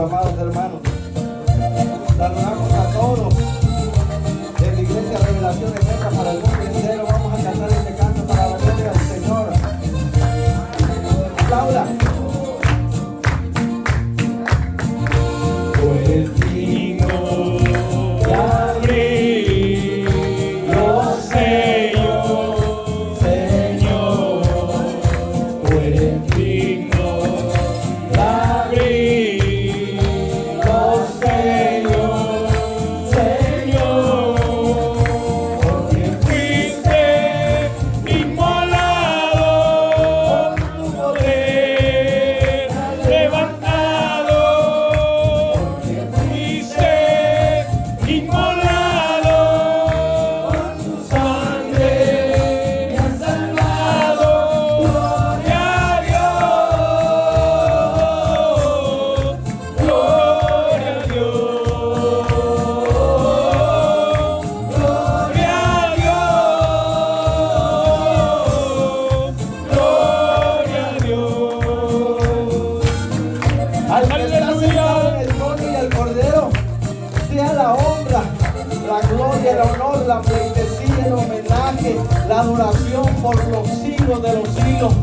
amados hermanos. Saludamos a todos de la Iglesia Revelación Eterna para el mundo entero. Vamos a cantar este canto para la gloria del Señor. Aplauda. Pues digno de abrir los sellos, Señor. Pues digno de abrir los sellos, Señor. Porque fuiste inmolado con tu poder levantado. Inmolado con tu sangre me has salvado. Gloria a Dios, gloria a Dios, gloria a Dios, gloria a Dios. Al que está sentado en el trono y al Cordero sea la honra, la gloria, el honor, la pleitesía, el homenaje, la adoración por los siglos de los siglos.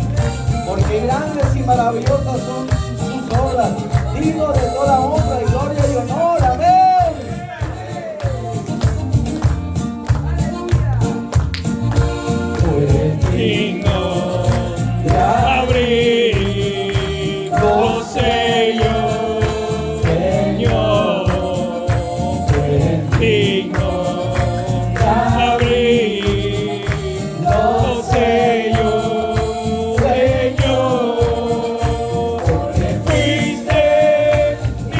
Porque grandes y maravillosas son sus obras, digno de toda honra y gloria y honor. Amén. Pues digno de abrir los sellos, Señor. Pues digno de abrir los sellos, Señor. Porque fuiste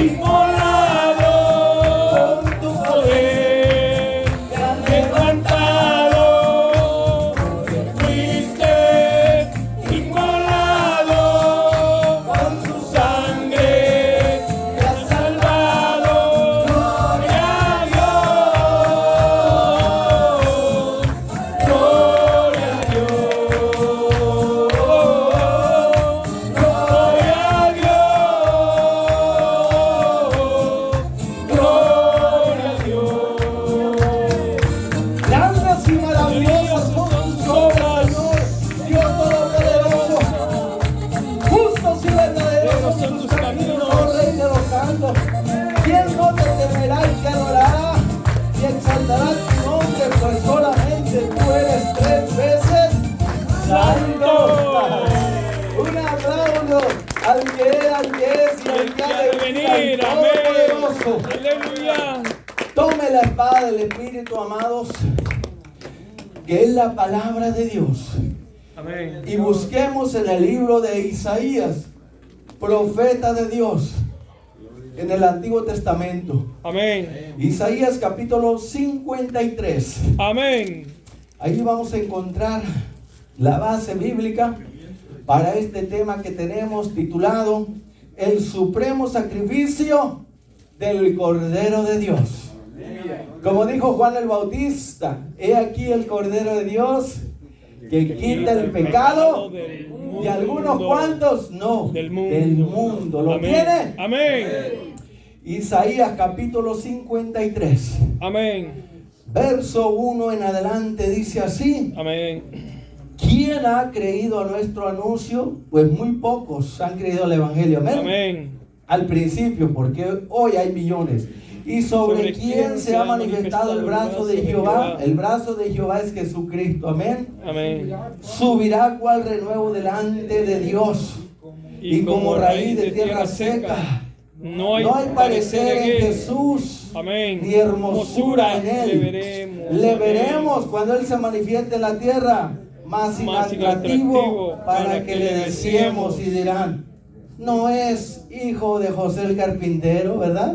inmolado con tu poder levantado. Fuiste inmolado con tu sangre me has salvado. Gloria a Dios, gloria a Dios, gloria a Dios, gloria a Dios. Grandes y maravillosas son sus obras, Señor, Dios Todopoderoso. Justos y verdaderos son tus caminos, oh Rey de los santos. ¿Quién no te temerá y te adorará y exaltará tu nombre? Pues solamente tú eres tres veces santo. Un aplauso al que era, al que es y al que ha de venir, al Todopoderoso. Aleluya. Tome la espada del Espíritu, amados, que es la palabra de Dios. Amén. Y busquemos en el libro de Isaías, profeta de Dios, en el Antiguo Testamento. Amén. Isaías capítulo 53. Amén. Ahí vamos a encontrar la base bíblica para este tema que tenemos titulado El supremo sacrificio del Cordero de Dios. Como dijo Juan el Bautista, he aquí el Cordero de Dios que quita el pecado de algunos cuantos, no, del mundo. ¿Lo Amén. tiene? Amén. Isaías capítulo 53, Amén. verso 1 en adelante dice así: Amén. ¿Quién ha creído a nuestro anuncio? Pues muy pocos han creído al Evangelio. Amén. Amén. Al principio, porque hoy hay millones. ¿Y sobre quién se ha manifestado el brazo de Jehová? El brazo de Jehová es Jesucristo. Amén. Amén. Subirá cual renuevo delante de Dios, y como raíz de tierra seca. No hay parecer en Jesús, Amén. ni hermosura en Él. Le veremos Amén. cuando Él se manifieste en la tierra, más inatractivo para que le deseemos, y dirán: no es hijo de José el carpintero, ¿verdad?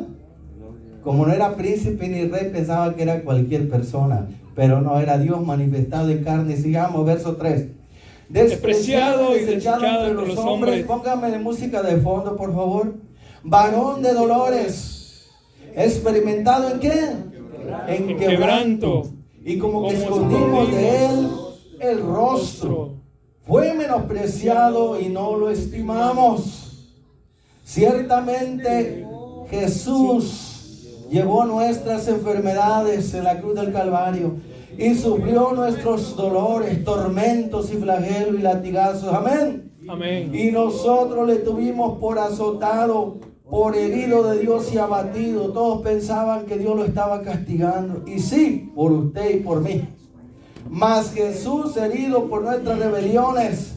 Como no era príncipe ni rey, pensaba que era cualquier persona, pero no, era Dios manifestado en carne. Sigamos, verso 3. Despreciado y desechado entre los hombres. Póngame música de fondo, por favor. Varón de dolores, experimentado ¿en qué? En quebranto. Y como que escondimos de él el rostro. Fue menospreciado y no lo estimamos. Ciertamente Jesús llevó nuestras enfermedades en la cruz del Calvario y sufrió nuestros dolores, tormentos y flagelos y latigazos. Amén. Amén. Y nosotros le tuvimos por azotado, por herido de Dios y abatido. Todos pensaban que Dios lo estaba castigando. Y sí, por usted y por mí. Mas Jesús, herido por nuestras rebeliones,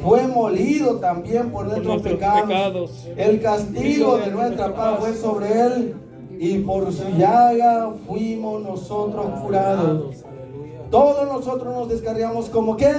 fue molido también por nuestros pecados. El castigo de nuestra paz fue sobre él, y por su llaga fuimos nosotros curados. Todos nosotros nos descarriamos como ¿qué?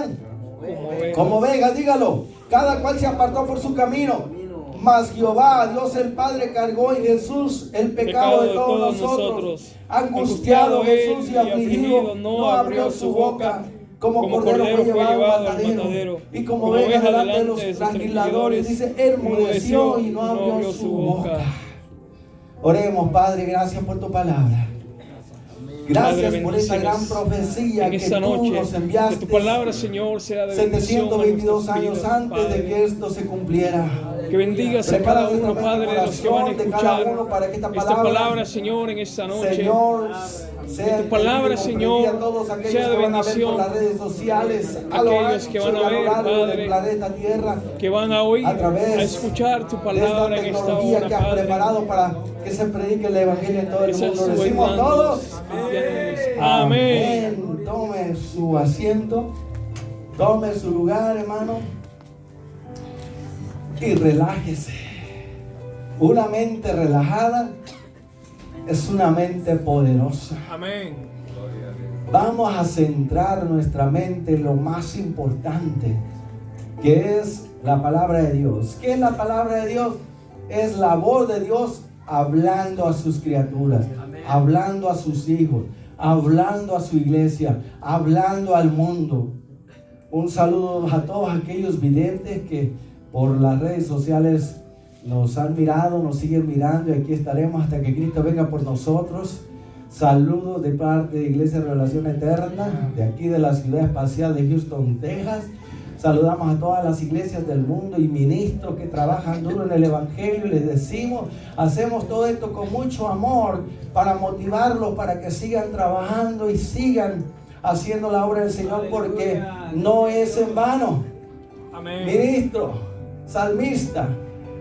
Como ovejas, dígalo. Cada cual se apartó por su camino. Mas Jehová, Dios el Padre, cargó en Jesús el pecado de todos nosotros. Angustiado Jesús y afligido, no abrió su boca. Como cordero fue llevado al matadero, y como oveja delante de los trasquiladores, dice, enmudeció y no abrió su boca. Oremos, Padre, gracias por tu palabra. Gracias Padre, por esta gran profecía que tú nos enviaste. Que tu palabra, Señor, sea de 722 años antes de que esto se cumpliera. Que bendigas a cada uno, Padre, de los que van a escuchar para que esta palabra, Señor, en esta noche. Señor, sea tu palabra, Señor, sea de bendición. Las redes sociales, aquellos que van a ver, Padre, planeta Tierra, que van a oír, a escuchar tu palabra en esta hora, que has Padre, preparado para que se predique el evangelio en todo el mundo. Decimos todos, amén. Tome su asiento, tome su lugar, hermano, y relájese. Una mente relajada es una mente poderosa. Amén. Vamos a centrar nuestra mente en lo más importante, que es la palabra de Dios. ¿Qué es la palabra de Dios? Es la voz de Dios hablando a sus criaturas, hablando a sus hijos, hablando a su iglesia, hablando al mundo. Un saludo a todos aquellos videntes que por las redes sociales nos han mirado, nos siguen mirando, y aquí estaremos hasta que Cristo venga por nosotros. Saludos de parte de Iglesia Revelación Eterna, de aquí de la ciudad espacial de Houston, Texas. Saludamos a todas las iglesias del mundo y ministros que trabajan duro en el evangelio. Les decimos, hacemos todo esto con mucho amor para motivarlos, para que sigan trabajando y sigan haciendo la obra del Señor, porque no es en vano. Amén. Ministro, salmista,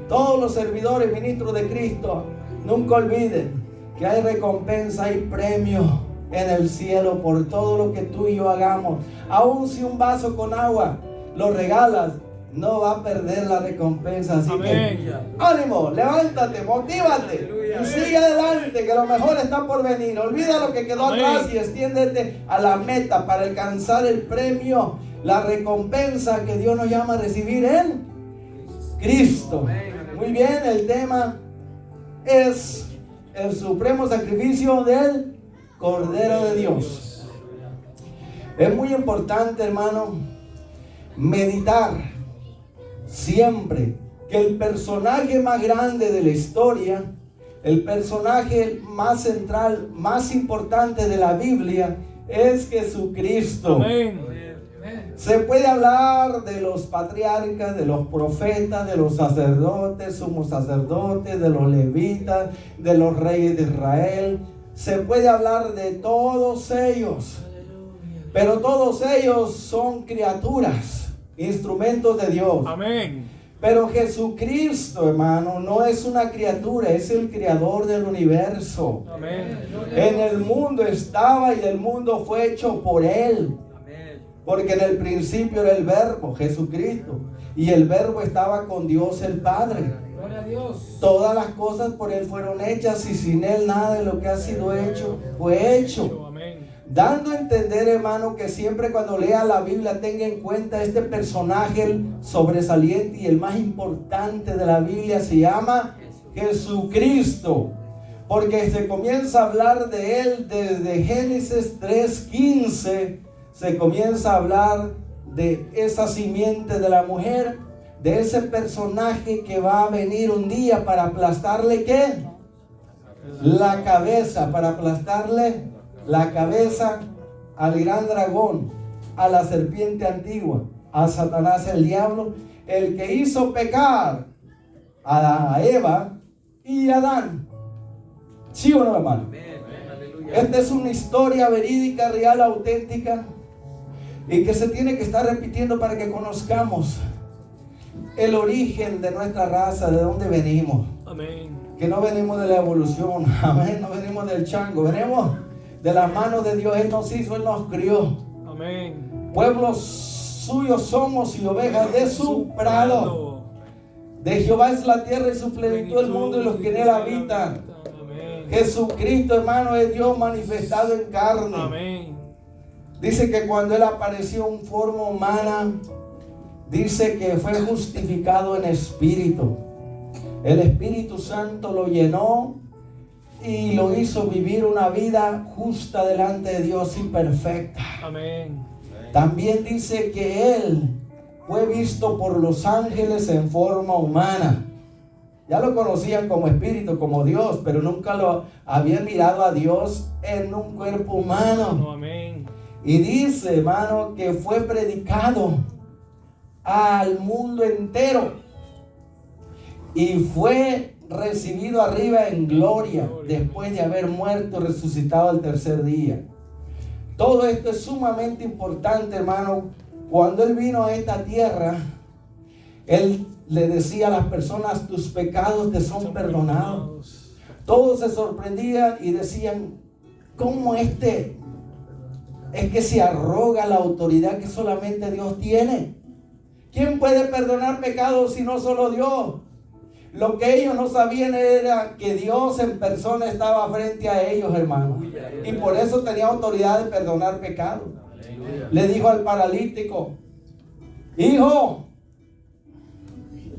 todos los servidores, ministros de Cristo, nunca olviden que hay recompensa y premio en el cielo por todo lo que tú y yo hagamos. Aún si un vaso con agua lo regalas, no va a perder la recompensa. Así amén. Que ánimo, levántate, motívate y sigue adelante, que lo mejor está por venir. Olvida lo que quedó amén. atrás y extiéndete a la meta para alcanzar el premio, la recompensa que Dios nos llama a recibir en Cristo. Muy bien, el tema es el supremo sacrificio del Cordero de Dios. Es muy importante, hermano, meditar siempre que el personaje más grande de la historia, el personaje más central, más importante de la Biblia, es Jesucristo. Amén. Se puede hablar de los patriarcas, de los profetas, de los sacerdotes, sumos sacerdotes, de los levitas, de los reyes de Israel. Se puede hablar de todos ellos, pero todos ellos son criaturas, instrumentos de Dios. Amén. Pero Jesucristo, hermano, no es una criatura, es el creador del universo. Amén. En el mundo estaba y el mundo fue hecho por Él. Porque en el principio era el Verbo, Jesucristo, y el Verbo estaba con Dios el Padre. Gloria a Dios. Todas las cosas por Él fueron hechas, y sin Él nada de lo que ha sido hecho fue hecho. Amén. Dando a entender, hermano, que siempre cuando lea la Biblia tenga en cuenta este personaje el sobresaliente y el más importante de la Biblia. Se llama Jesucristo, porque se comienza a hablar de Él desde Génesis 3:15. Se comienza a hablar de esa simiente de la mujer, de ese personaje que va a venir un día para aplastarle ¿qué? La cabeza, para aplastarle la cabeza al gran dragón, a la serpiente antigua, a Satanás el diablo, el que hizo pecar a Eva y Adán. ¿Sí o no, hermano? Esta es una historia verídica, real, auténtica, y que se tiene que estar repitiendo para que conozcamos el origen de nuestra raza, de dónde venimos. Amén. Que no venimos de la evolución, amén, no venimos del chango, venimos de las manos de Dios. Él nos hizo, Él nos crió. Amén. Pueblos suyos somos y ovejas de su prado. De Jehová es la tierra y su plenitud el mundo y los que en él habitan. Amén. Jesucristo, hermano, es Dios manifestado en carne. Amén. Dice que cuando Él apareció en forma humana, dice que fue justificado en espíritu. El Espíritu Santo lo llenó y lo hizo vivir una vida justa delante de Dios y perfecta. Amén. También dice que Él fue visto por los ángeles en forma humana. Ya lo conocían como espíritu, como Dios, pero nunca lo habían mirado a Dios en un cuerpo humano. Amén. Y dice, hermano, que fue predicado al mundo entero y fue recibido arriba en gloria después de haber muerto y resucitado al tercer día. Todo esto es sumamente importante, hermano. Cuando Él vino a esta tierra, Él le decía a las personas: tus pecados te son perdonados. Todos se sorprendían y decían: ¿cómo es que se arroga la autoridad que solamente Dios tiene? ¿Quién puede perdonar pecados si no solo Dios? Lo que ellos no sabían era que Dios en persona estaba frente a ellos, hermano. Y por eso tenía autoridad de perdonar pecados. Le dijo al paralítico: hijo,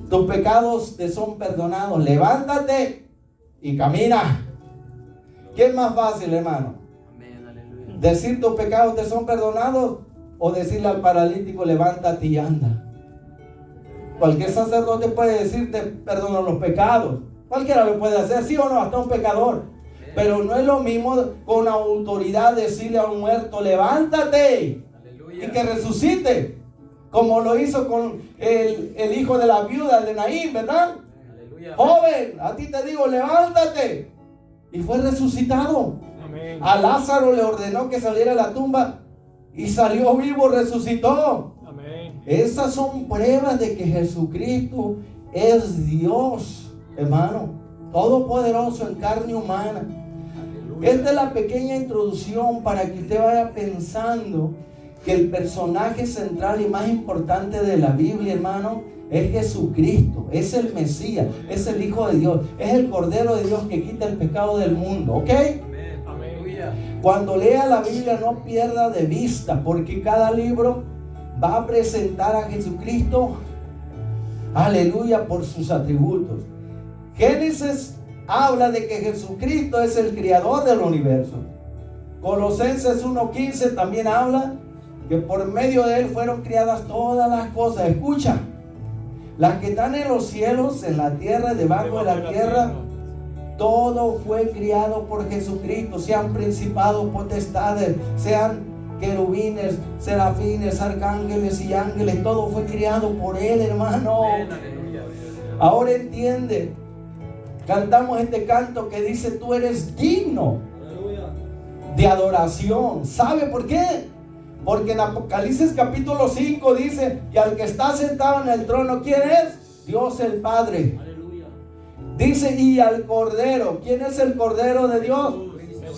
tus pecados te son perdonados, levántate y camina. ¿Qué es más fácil, hermano? ¿Decir tus pecados te son perdonados o decirle al paralítico: levántate y anda? Cualquier sacerdote puede decirte: perdono los pecados. Cualquiera lo puede hacer, sí o no, hasta un pecador. Pero no es lo mismo con autoridad decirle a un muerto: levántate. Aleluya. Y que resucite, como lo hizo con el hijo de la viuda de Naín, ¿verdad? Aleluya. Joven, a ti te digo, levántate. Y fue resucitado. Amén. A Lázaro le ordenó que saliera de la tumba y salió vivo, resucitó. Amén. Esas son pruebas de que Jesucristo es Dios, hermano, todopoderoso en carne humana. Aleluya. Esta es la pequeña introducción para que usted vaya pensando que el personaje central y más importante de la Biblia, hermano, es Jesucristo, es el Mesías, es el Hijo de Dios, es el Cordero de Dios que quita el pecado del mundo, ¿ok? Amén. Cuando lea la Biblia, no pierda de vista, porque cada libro va a presentar a Jesucristo, aleluya, por sus atributos. Génesis habla de que Jesucristo es el creador del universo. Colosenses 1:15 también habla que por medio de Él fueron creadas todas las cosas. Escucha, las que están en los cielos, en la tierra, debajo de la tierra, todo fue criado por Jesucristo. Sean principados, potestades, sean querubines, serafines, arcángeles y ángeles, todo fue criado por Él, hermano. Ahora entiende, cantamos este canto que dice: tú eres digno de adoración. ¿Sabe por qué? Porque en Apocalipsis capítulo 5 dice que al que está sentado en el trono, ¿quién es? Dios el Padre. Aleluya. Dice: y al Cordero. ¿Quién es el Cordero de Dios?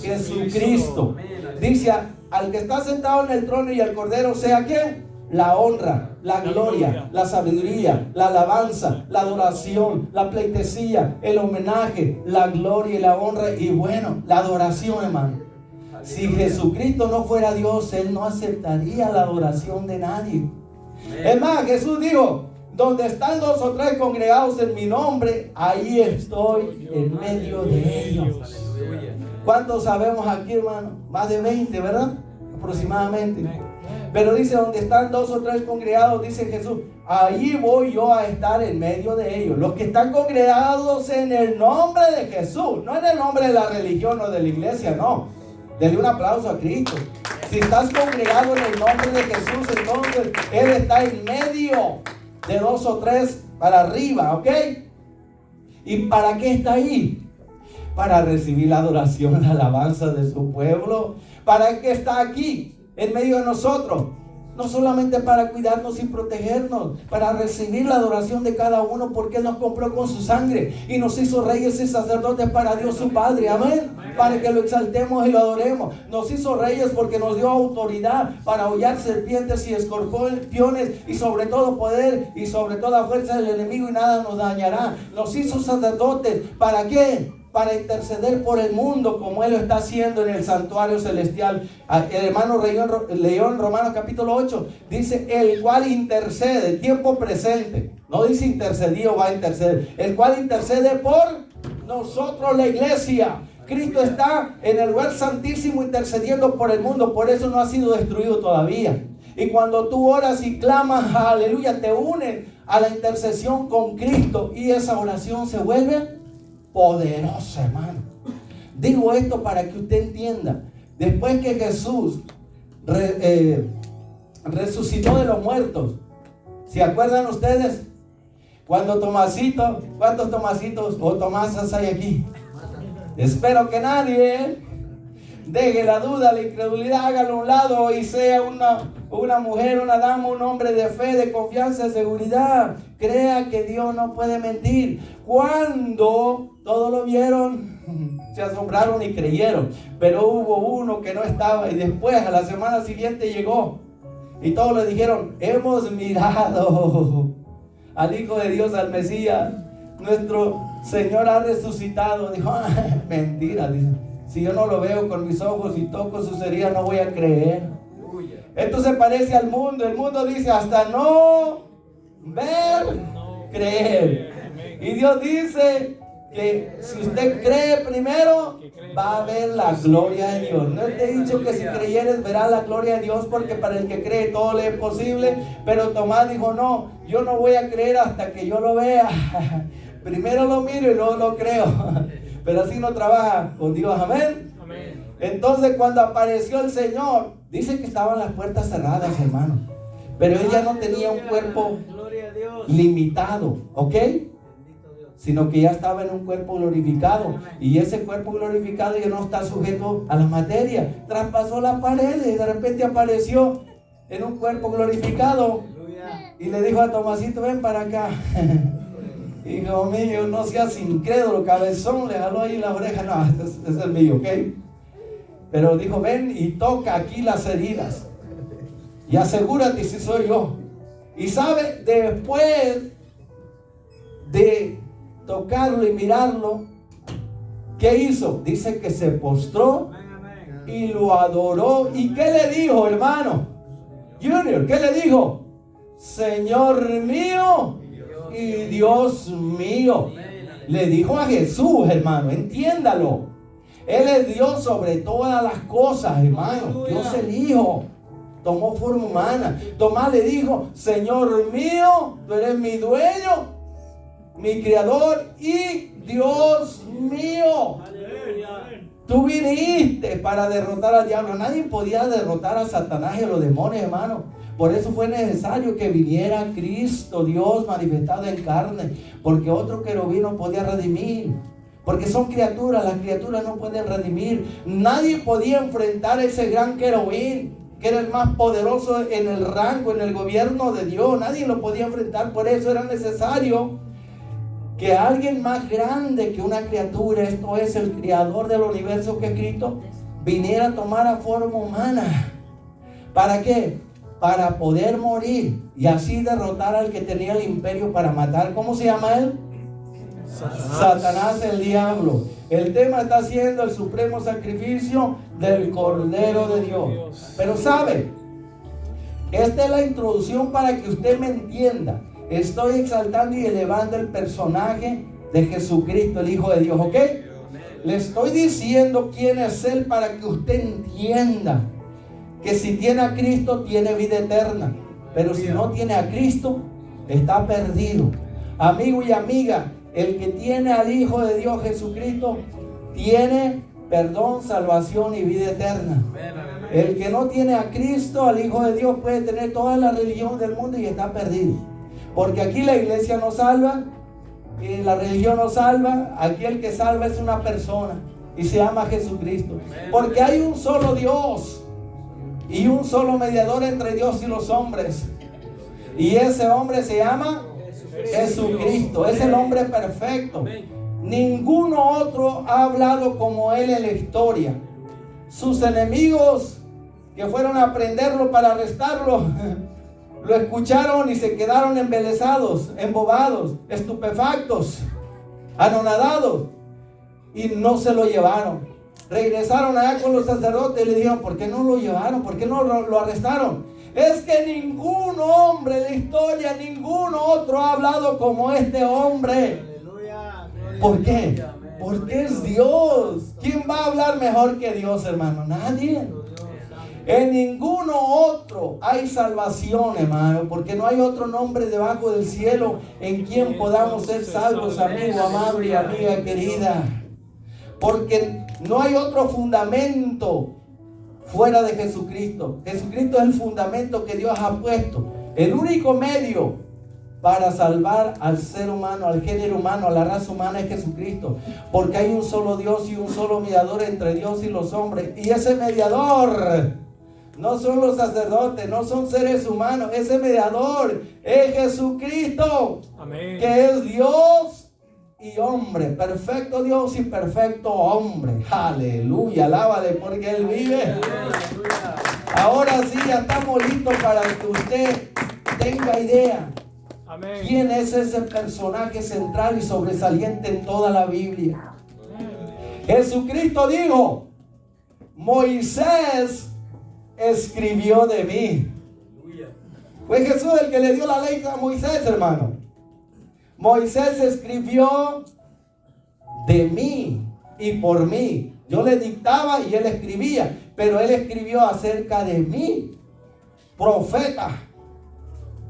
Jesucristo. Dice: al que está sentado en el trono y al Cordero sea ¿quién? La honra, la gloria, la sabiduría, la alabanza, la adoración, la pleitesía, el homenaje, la gloria y la honra, y bueno, la adoración, hermano. Si Jesucristo no fuera Dios, Él no aceptaría la adoración de nadie. Es más, Jesús dijo: donde están 2 o 3 congregados en mi nombre, ahí estoy en medio de ellos. ¿Cuántos sabemos aquí, hermano? Más de 20, ¿verdad? Aproximadamente. Pero dice: donde están 2 o 3 congregados, dice Jesús, ahí voy yo a estar en medio de ellos. Los que están congregados en el nombre de Jesús, no en el nombre de la religión o de la iglesia, no. Denle un aplauso a Cristo. Si estás congregado en el nombre de Jesús, entonces Él está en medio de 2 o 3 para arriba, ¿ok? ¿Y para qué está ahí? Para recibir la adoración, la alabanza de su pueblo. ¿Para qué está aquí en medio de nosotros? No solamente para cuidarnos y protegernos, para recibir la adoración de cada uno, porque Él nos compró con su sangre y nos hizo reyes y sacerdotes para Dios su Padre, amén, para que lo exaltemos y lo adoremos. Nos hizo reyes porque nos dio autoridad para hollar serpientes y escorpiones, y sobre todo poder y sobre toda fuerza del enemigo, y nada nos dañará. Nos hizo sacerdotes, ¿para qué? Para interceder por el mundo, como Él lo está haciendo en el santuario celestial. El hermano leyó en Romanos capítulo 8, dice, el cual intercede, tiempo presente, no dice intercedió, va a interceder, el cual intercede por nosotros, la iglesia. Cristo está en el lugar santísimo intercediendo por el mundo, por eso no ha sido destruido todavía. Y cuando tú oras y clamas, aleluya, te unes a la intercesión con Cristo, y esa oración se vuelve poderosa, hermano. Digo esto para que usted entienda. Después que Jesús resucitó de los muertos, ¿se acuerdan ustedes? Cuando Tomasito, ¿cuántos Tomasitos o Tomasas hay aquí? Espero que nadie deje la duda, la incredulidad, hágalo a un lado y sea una mujer, una dama, un hombre de fe, de confianza, de seguridad. Crea que Dios no puede mentir. Cuando todos lo vieron, se asombraron y creyeron, pero hubo uno que no estaba, y después a la semana siguiente llegó y todos le dijeron, hemos mirado al Hijo de Dios, al Mesías, nuestro Señor ha resucitado. Dijo, mentira, dice, si yo no lo veo con mis ojos y toco sus heridas, no voy a creer. Esto se parece al mundo. El mundo dice, hasta no ver, creer. Y Dios dice que si usted cree primero, va a ver la gloria de Dios. No te he dicho que si creyeres verás la gloria de Dios, porque para el que cree todo le es posible. Pero Tomás dijo, no, yo no voy a creer hasta que yo lo vea. Primero lo miro y luego lo creo. Pero así no trabaja con Dios, amén. Entonces cuando apareció el Señor, dice que estaban las puertas cerradas, hermano, pero ella no tenía un cuerpo limitado, ¿ok? Sino que ya estaba en un cuerpo glorificado, y ese cuerpo glorificado ya no está sujeto a la materia. Traspasó la pared y de repente apareció en un cuerpo glorificado y le dijo a Tomasito, ven para acá. Hijo mío, no seas incrédulo, cabezón. Le jaló ahí la oreja. No, este es el mío, ¿ok? Pero dijo, ven y toca aquí las heridas y asegúrate si soy yo. Y sabe, después de tocarlo y mirarlo, ¿qué hizo? Dice que se postró y lo adoró. ¿Y qué le dijo, hermano? Junior, ¿qué le dijo? Señor mío y Dios mío. Le dijo a Jesús, hermano, entiéndalo. Él es Dios sobre todas las cosas, hermano. Dios el Hijo tomó forma humana. Tomás le dijo, Señor mío, tú eres mi dueño, mi creador y Dios mío. Tú viniste para derrotar al diablo. Nadie podía derrotar a Satanás y a los demonios, hermano. Por eso fue necesario que viniera Cristo, Dios manifestado en carne, porque otro querubín no podía redimir. Porque son criaturas, las criaturas no pueden redimir. Nadie podía enfrentar a ese gran querubín, que era el más poderoso en el rango, en el gobierno de Dios. Nadie lo podía enfrentar. Por eso era necesario que alguien más grande que una criatura, esto es el creador del universo que es Cristo, viniera a tomar a forma humana. ¿Para qué? Para poder morir y así derrotar al que tenía el imperio para matar. ¿Cómo se llama él? Satanás, el diablo. El tema está siendo el supremo sacrificio del Cordero de Dios. Pero sabe, esta es la introducción para que usted me entienda. Estoy exaltando y elevando el personaje de Jesucristo, el Hijo de Dios, ¿ok? Le estoy diciendo quién es Él para que usted entienda que si tiene a Cristo tiene vida eterna, pero si no tiene a Cristo está perdido. Amigo y amiga, el que tiene al Hijo de Dios Jesucristo tiene perdón, salvación y vida eterna. El que no tiene a Cristo, al Hijo de Dios, puede tener toda la religión del mundo y está perdido. Porque aquí la iglesia no salva, la religión no salva. Aquí el que salva es una persona y se llama Jesucristo. Porque hay un solo Dios y un solo mediador entre Dios y los hombres. Y ese hombre se llama Jesucristo. Es el hombre perfecto. Ninguno otro ha hablado como él en la historia. Sus enemigos que fueron a prenderlo para arrestarlo, lo escucharon y se quedaron embelesados, embobados, estupefactos, anonadados, y no se lo llevaron. Regresaron allá con los sacerdotes y le dijeron: ¿por qué no lo llevaron? ¿Por qué no lo arrestaron? Es que ningún hombre en la historia, ningún otro ha hablado como este hombre. ¿Por qué? Porque es Dios. ¿Quién va a hablar mejor que Dios, hermano? Nadie. En ninguno otro hay salvación, hermano, porque no hay otro nombre debajo del cielo en quien podamos ser salvos, amigo amado y amiga querida. Porque no hay otro fundamento fuera de Jesucristo. Jesucristo es el fundamento que Dios ha puesto, el único medio para salvar al ser humano, al género humano, a la raza humana es Jesucristo. Porque hay un solo Dios y un solo mediador entre Dios y los hombres. Y ese mediador no son los sacerdotes, no son seres humanos. Ese mediador es Jesucristo. Amén. Que es Dios y hombre, perfecto Dios y perfecto hombre. Aleluya, alábale porque Él vive. Aleluya. Ahora sí, ya estamos listos para que usted tenga idea. Amén. ¿Quién es ese personaje central y sobresaliente en toda la Biblia? Jesucristo dijo: Moisés escribió de mí. Fue Jesús el que le dio la ley a Moisés, hermano. Moisés escribió de mí y por mí. Yo le dictaba y él escribía, pero él escribió acerca de mí. Profeta.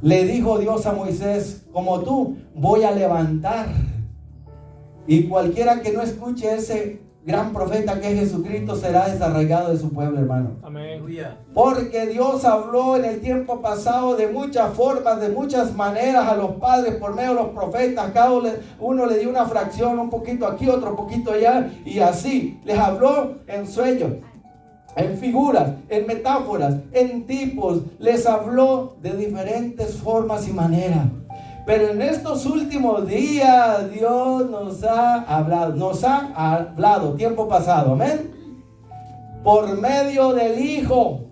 Le dijo Dios a Moisés: como tú voy a levantar. Y cualquiera que no escuche ese gran profeta que es Jesucristo será desarraigado de su pueblo, hermano. Amén. Porque Dios habló en el tiempo pasado de muchas formas, de muchas maneras a los padres por medio de los profetas. Cada uno le dio una fracción, un poquito aquí, otro poquito allá, y así. Les habló en sueños, en figuras, en metáforas, en tipos. Les habló de diferentes formas y maneras. Pero en estos últimos días Dios nos ha hablado, tiempo pasado, amén, por medio del Hijo,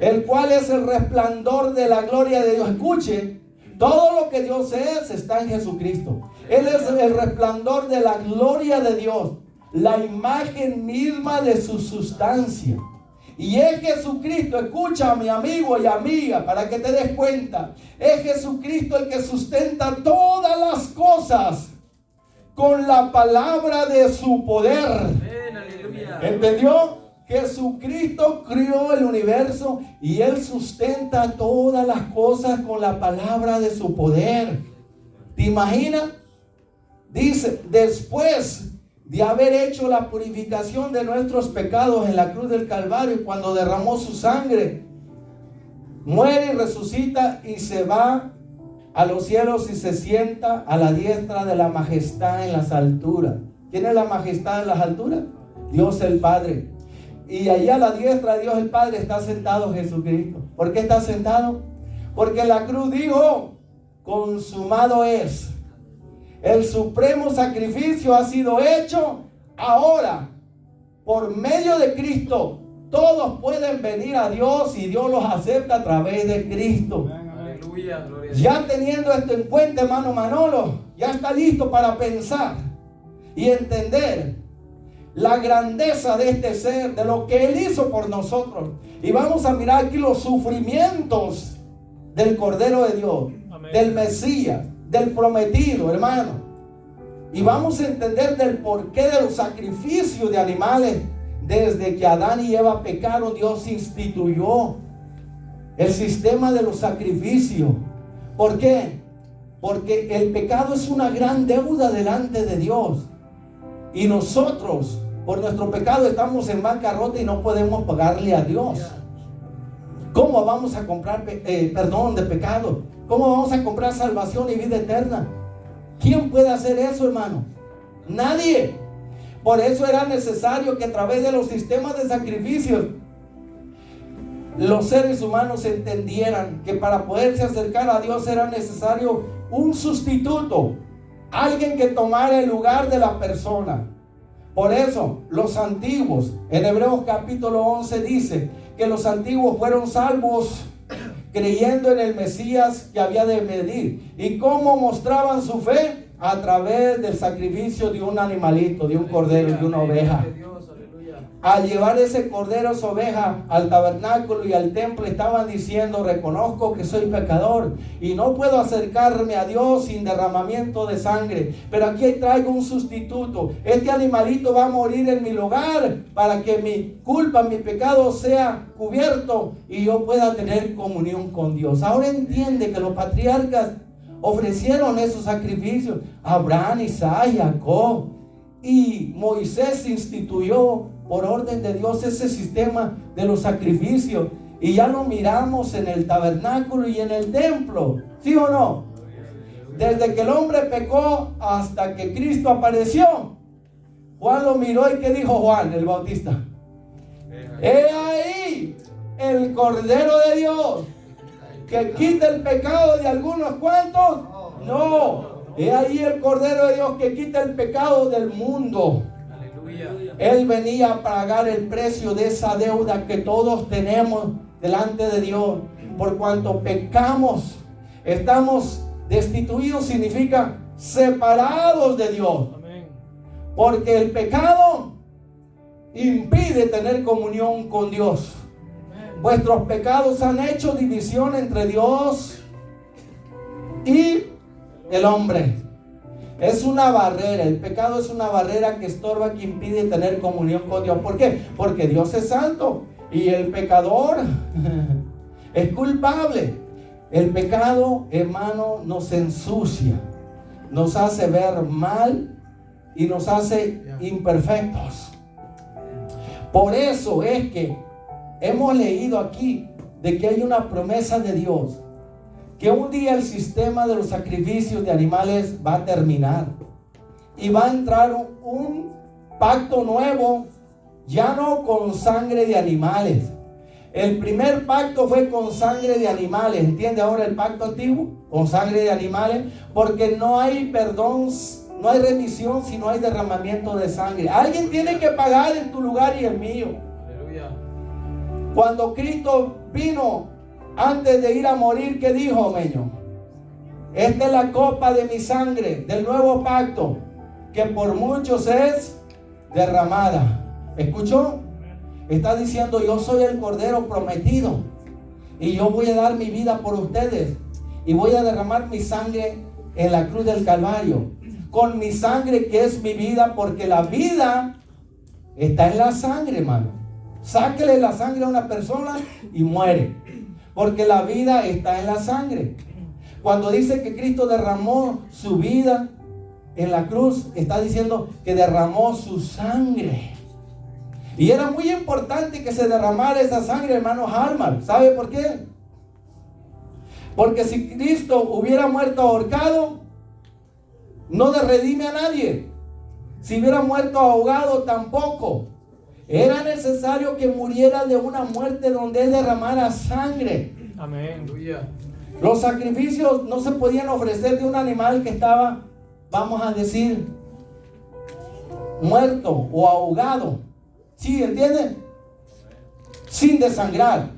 el cual es el resplandor de la gloria de Dios. Escuche, todo lo que Dios es está en Jesucristo. Él es el resplandor de la gloria de Dios, la imagen misma de su sustancia. Y es Jesucristo, escucha mi amigo y amiga, para que te des cuenta, es Jesucristo el que sustenta todas las cosas con la palabra de su poder. ¿Entendió? Jesucristo crió el universo y Él sustenta todas las cosas con la palabra de su poder. ¿Te imaginas? Dice, después de haber hecho la purificación de nuestros pecados en la cruz del Calvario, cuando derramó su sangre, muere y resucita y se va a los cielos y se sienta a la diestra de la majestad en las alturas. ¿Quién es la majestad en las alturas? Dios el Padre. Y allá a la diestra de Dios el Padre está sentado Jesucristo. ¿Por qué está sentado? Porque la cruz dijo: consumado es. El supremo sacrificio ha sido hecho. Ahora, por medio de Cristo, todos pueden venir a Dios y Dios los acepta a través de Cristo. Aleluya. Ya teniendo esto en cuenta, hermano Manolo, ya está listo para pensar y entender la grandeza de este ser, de lo que Él hizo por nosotros. Y vamos a mirar aquí los sufrimientos del Cordero de Dios, amén, del Mesías, del prometido, hermano. Y vamos a entender del porqué de los sacrificios de animales. Desde que Adán y Eva pecaron, Dios instituyó el sistema de los sacrificios. ¿Por qué? Porque el pecado es una gran deuda delante de Dios. Y nosotros, por nuestro pecado, estamos en bancarrota y no podemos pagarle a Dios. ¿Cómo vamos a comprar perdón de pecado? ¿Cómo vamos a comprar salvación y vida eterna? ¿Quién puede hacer eso, hermano? Nadie. Por eso era necesario que a través de los sistemas de sacrificios los seres humanos entendieran que para poderse acercar a Dios era necesario un sustituto, alguien que tomara el lugar de la persona. Por eso los antiguos, en Hebreos capítulo 11 dice que los antiguos fueron salvos creyendo en el Mesías que había de venir. ¿Y cómo mostraban su fe? A través del sacrificio de un animalito, de un cordero, de una oveja. Al llevar ese cordero, esa oveja al tabernáculo y al templo, estaban diciendo: reconozco que soy pecador y no puedo acercarme a Dios sin derramamiento de sangre, pero aquí traigo un sustituto. Este animalito va a morir en mi lugar para que mi culpa, mi pecado sea cubierto y yo pueda tener comunión con Dios. Ahora entiende que los patriarcas ofrecieron esos sacrificios: Abraham, Isaac, Jacob, y Moisés instituyó por orden de Dios ese sistema de los sacrificios, y ya lo miramos en el tabernáculo y en el templo, ¿sí o no? Desde que el hombre pecó hasta que Cristo apareció, Juan lo miró y ¿qué dijo Juan el Bautista? He ahí el Cordero de Dios que quita el pecado de algunos. ¿Cuántos? No, he ahí el Cordero de Dios que quita el pecado del mundo. Él venía a pagar el precio de esa deuda que todos tenemos delante de Dios. Por cuanto pecamos, estamos destituidos, significa separados de Dios. Porque el pecado impide tener comunión con Dios. Vuestros pecados han hecho división entre Dios y el hombre. Es una barrera, el pecado es una barrera que estorba, que impide tener comunión con Dios. ¿Por qué? Porque Dios es santo y el pecador es culpable. El pecado, hermano, nos ensucia, nos hace ver mal y nos hace imperfectos. Por eso es que hemos leído aquí de que hay una promesa de Dios, que un día el sistema de los sacrificios de animales va a terminar y va a entrar un pacto nuevo, ya no con sangre de animales. El primer pacto fue con sangre de animales. ¿Entiende ahora el pacto antiguo? Con sangre de animales, porque no hay perdón, no hay remisión si no hay derramamiento de sangre. Alguien tiene que pagar en tu lugar y el mío. Aleluya. Cuando Cristo vino, antes de ir a morir, ¿qué dijo, Meño? Esta es la copa de mi sangre, del nuevo pacto, que por muchos es derramada. ¿Escuchó? Está diciendo: yo soy el Cordero prometido y yo voy a dar mi vida por ustedes y voy a derramar mi sangre en la cruz del Calvario, con mi sangre que es mi vida, porque la vida está en la sangre, hermano. Sáquele la sangre a una persona y muere, porque la vida está en la sangre. Cuando dice que Cristo derramó su vida en la cruz, está diciendo que derramó su sangre. Y era muy importante que se derramara esa sangre, hermano Harman. ¿Sabe por qué? Porque si Cristo hubiera muerto ahorcado, no redime a nadie. Si hubiera muerto ahogado, tampoco. Era necesario que muriera de una muerte donde Él derramara sangre. Amén. Los sacrificios no se podían ofrecer de un animal que estaba, vamos a decir, muerto o ahogado. ¿Sí? ¿Entienden? Sin desangrar.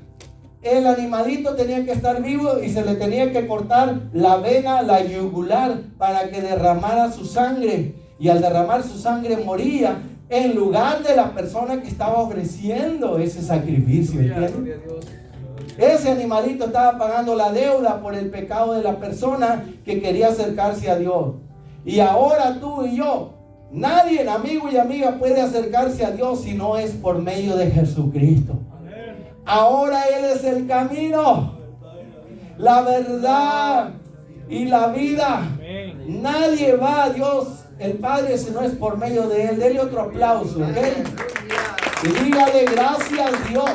El animalito tenía que estar vivo y se le tenía que cortar la vena, la yugular, para que derramara su sangre. Y al derramar su sangre moría en lugar de la persona que estaba ofreciendo ese sacrificio. ¿Entienden? Ese animalito estaba pagando la deuda por el pecado de la persona que quería acercarse a Dios. Y ahora tú y yo, nadie, amigo y amiga, puede acercarse a Dios si no es por medio de Jesucristo. Ahora Él es el camino, la verdad y la vida. Nadie va a Dios el Padre si no es por medio de Él. Dele otro aplauso, ¿ok? Y dígale: gracias, Dios,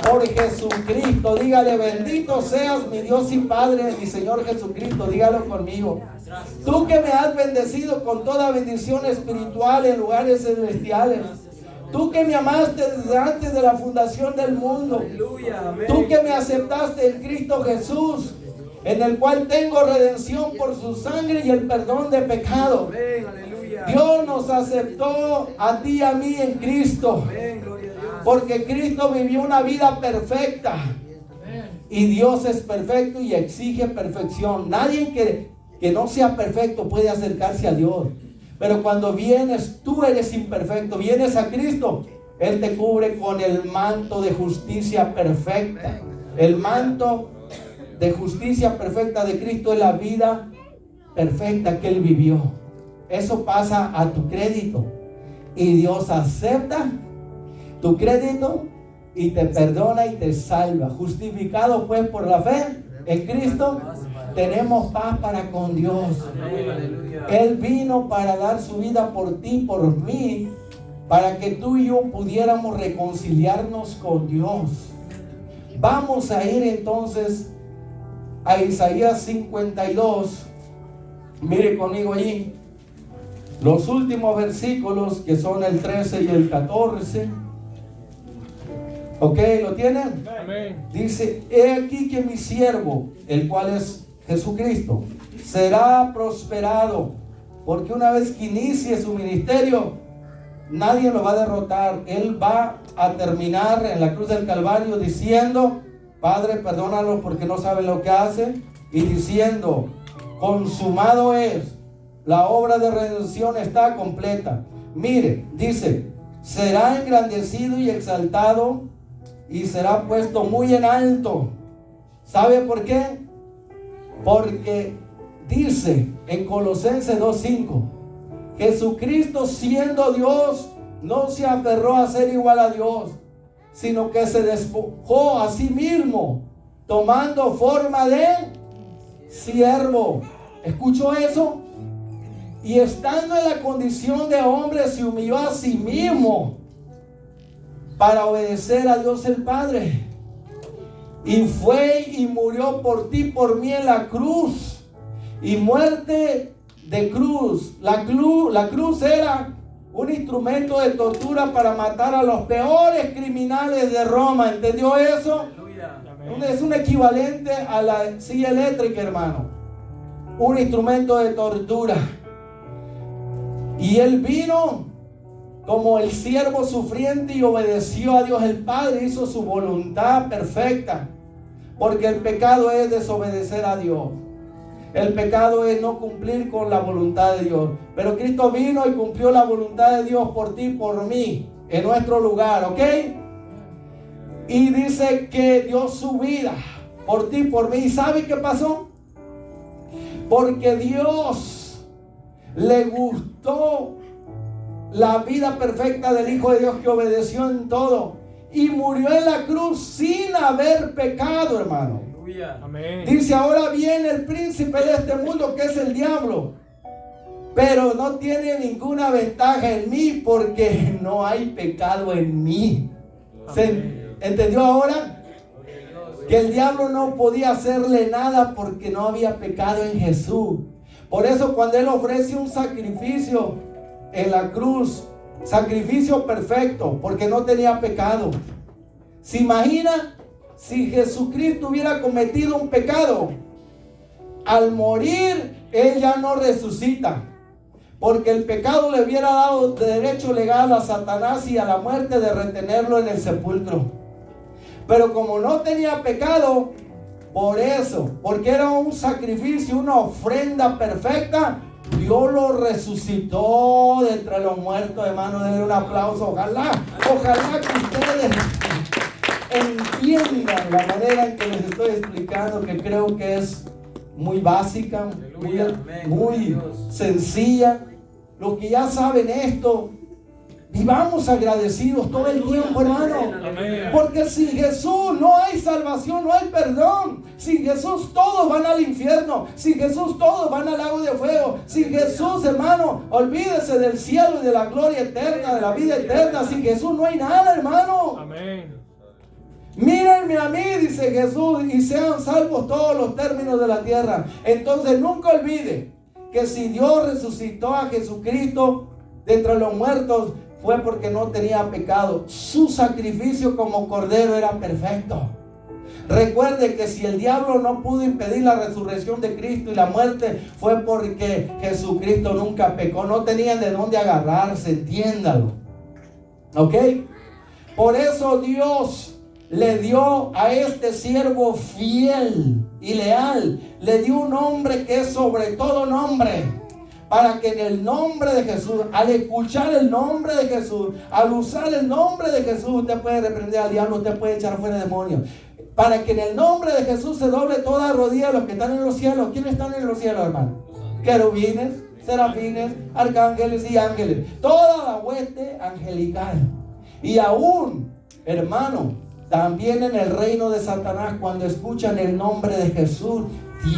por Jesucristo. Dígale: bendito seas mi Dios y Padre, mi Señor Jesucristo. Dígalo conmigo. Tú que me has bendecido con toda bendición espiritual en lugares celestiales. Tú que me amaste desde antes de la fundación del mundo. Tú que me aceptaste en Cristo Jesús, en el cual tengo redención por su sangre y el perdón de pecado. Dios nos aceptó a ti y a mí en Cristo, porque Cristo vivió una vida perfecta. Y Dios es perfecto y exige perfección. Nadie que no sea perfecto puede acercarse a Dios. Pero cuando vienes, tú eres imperfecto, vienes a Cristo, Él te cubre con el manto de justicia perfecta. El manto de justicia perfecta de Cristo es la vida perfecta que Él vivió. Eso pasa a tu crédito. Y Dios acepta tu crédito y te perdona y te salva. Justificado pues por la fe en Cristo, tenemos paz para con Dios. Él vino para dar su vida por ti, por mí, para que tú y yo pudiéramos reconciliarnos con Dios. Vamos a ir entonces a Isaías 52. Mire conmigo allí los últimos versículos, que son el 13 y el 14. ¿Ok? ¿Lo tienen? Amén. Dice: he aquí que mi siervo, el cual es Jesucristo, será prosperado, porque una vez que inicie su ministerio, nadie lo va a derrotar. Él va a terminar en la cruz del Calvario diciendo: Padre, perdónalos porque no saben lo que hacen, y diciendo: consumado es, la obra de redención está completa. Mire, dice: será engrandecido y exaltado, y será puesto muy en alto. ¿Sabe por qué? Porque dice en Colosenses 2:5: Jesucristo, siendo Dios, no se aferró a ser igual a Dios, sino que se despojó a sí mismo, tomando forma de siervo. ¿Escuchó eso? Y estando en la condición de hombre, se humilló a sí mismo para obedecer a Dios el Padre. Y fue y murió por ti, por mí en la cruz. Y muerte de cruz. La cruz era un instrumento de tortura para matar a los peores criminales de Roma. ¿Entendió eso? Es un equivalente a la silla eléctrica, hermano. Un instrumento de tortura. Y Él vino como el siervo sufriente y obedeció a Dios el Padre, hizo su voluntad perfecta. Porque el pecado es desobedecer a Dios. El pecado es no cumplir con la voluntad de Dios. Pero Cristo vino y cumplió la voluntad de Dios por ti y por mí, en nuestro lugar, ¿ok? Y dice que dio su vida por ti y por mí. ¿Y sabe qué pasó? Porque Dios le gustó la vida perfecta del Hijo de Dios, que obedeció en todo y murió en la cruz sin haber pecado, hermano. Amén. Dice: ahora viene el príncipe de este mundo, que es el diablo, pero no tiene ninguna ventaja en mí, porque no hay pecado en mí. ¿Se entendió ahora? Que el diablo no podía hacerle nada porque no había pecado en Jesús. Por eso cuando Él ofrece un sacrificio en la cruz, sacrificio perfecto, porque no tenía pecado. ¿Se imagina si Jesucristo hubiera cometido un pecado? Al morir, Él ya no resucita, porque el pecado le hubiera dado derecho legal a Satanás y a la muerte de retenerlo en el sepulcro. Pero como no tenía pecado, por eso, porque era un sacrificio, una ofrenda perfecta, Dios lo resucitó de entre los muertos, hermano. Denle un aplauso. Ojalá que ustedes entiendan la manera en que les estoy explicando, que creo que es muy básica, muy sencilla. Los que ya saben esto, vivamos agradecidos todo el tiempo, hermano. Porque sin Jesús no hay salvación, no hay perdón. Sin Jesús todos van al infierno. Sin Jesús todos van al lago de fuego. Sin Jesús, hermano, olvídese del cielo y de la gloria eterna, de la vida eterna. Sin Jesús no hay nada, hermano. Amén. Mírenme a mí, dice Jesús, y sean salvos todos los términos de la tierra. Entonces nunca olvide que si Dios resucitó a Jesucristo de entre los muertos, fue porque no tenía pecado. Su sacrificio como cordero era perfecto. Recuerde que si el diablo no pudo impedir la resurrección de Cristo y la muerte, fue porque Jesucristo nunca pecó. No tenían de dónde agarrarse, entiéndalo. ¿Ok? Por eso Dios le dio a este siervo fiel y leal, le dio un nombre que es sobre todo nombre, para que en el nombre de Jesús, al escuchar el nombre de Jesús, al usar el nombre de Jesús, usted puede reprender al diablo, usted puede echar fuera demonios. Para que en el nombre de Jesús se doble toda rodilla de los que están en los cielos. ¿Quiénes están en los cielos, hermano? Querubines, serafines, arcángeles y ángeles. Toda la hueste angelical. Y aún, hermano, también en el reino de Satanás, cuando escuchan el nombre de Jesús,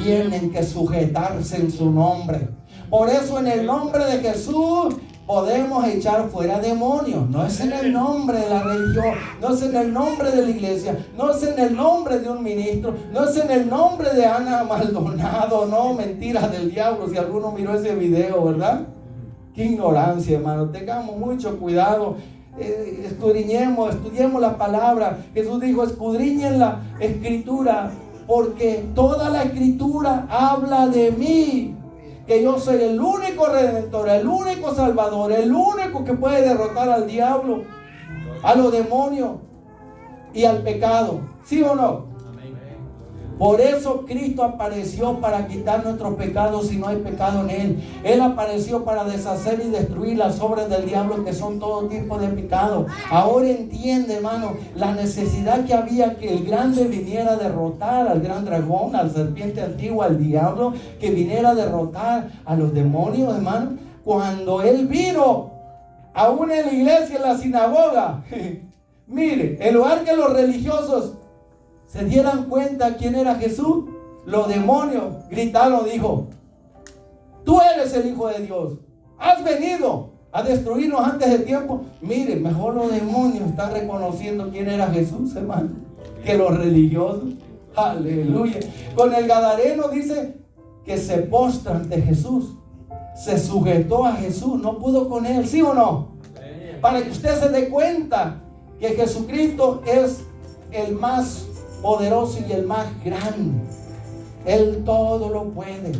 tienen que sujetarse en su nombre. Por eso en el nombre de Jesús podemos echar fuera demonios. No es en el nombre de la religión, no es en el nombre de la iglesia, no es en el nombre de un ministro, no es en el nombre de Ana Maldonado. No, mentiras del diablo. Si alguno miró ese video, ¿verdad? Qué ignorancia, hermano. Tengamos mucho cuidado. Estudiemos la palabra. Jesús dijo: escudriñen la escritura, porque toda la escritura habla de mí, que yo soy el único redentor, el único salvador, el único que puede derrotar al diablo, a los demonios y al pecado. ¿Sí o no? Por eso Cristo apareció, para quitar nuestros pecados si no hay pecado en Él. Él apareció para deshacer y destruir las obras del diablo, que son todo tipo de pecado. Ahora entiende, hermano, la necesidad que había que el grande viniera a derrotar al gran dragón, al serpiente antiguo, al diablo, que viniera a derrotar a los demonios, hermano. Cuando Él vino, aún en la iglesia, en la sinagoga, mire, en lugar que los religiosos se dieran cuenta quién era Jesús, los demonios gritaron, dijo: tú eres el Hijo de Dios, has venido a destruirnos antes de tiempo. Mire, mejor los demonios están reconociendo quién era Jesús, hermano, que los religiosos. Aleluya. Con el gadareno dice que se postra ante Jesús, se sujetó a Jesús, no pudo con él. ¿Sí o no? Para que usted se dé cuenta que Jesucristo es el más poderoso y el más grande. Él todo lo puede.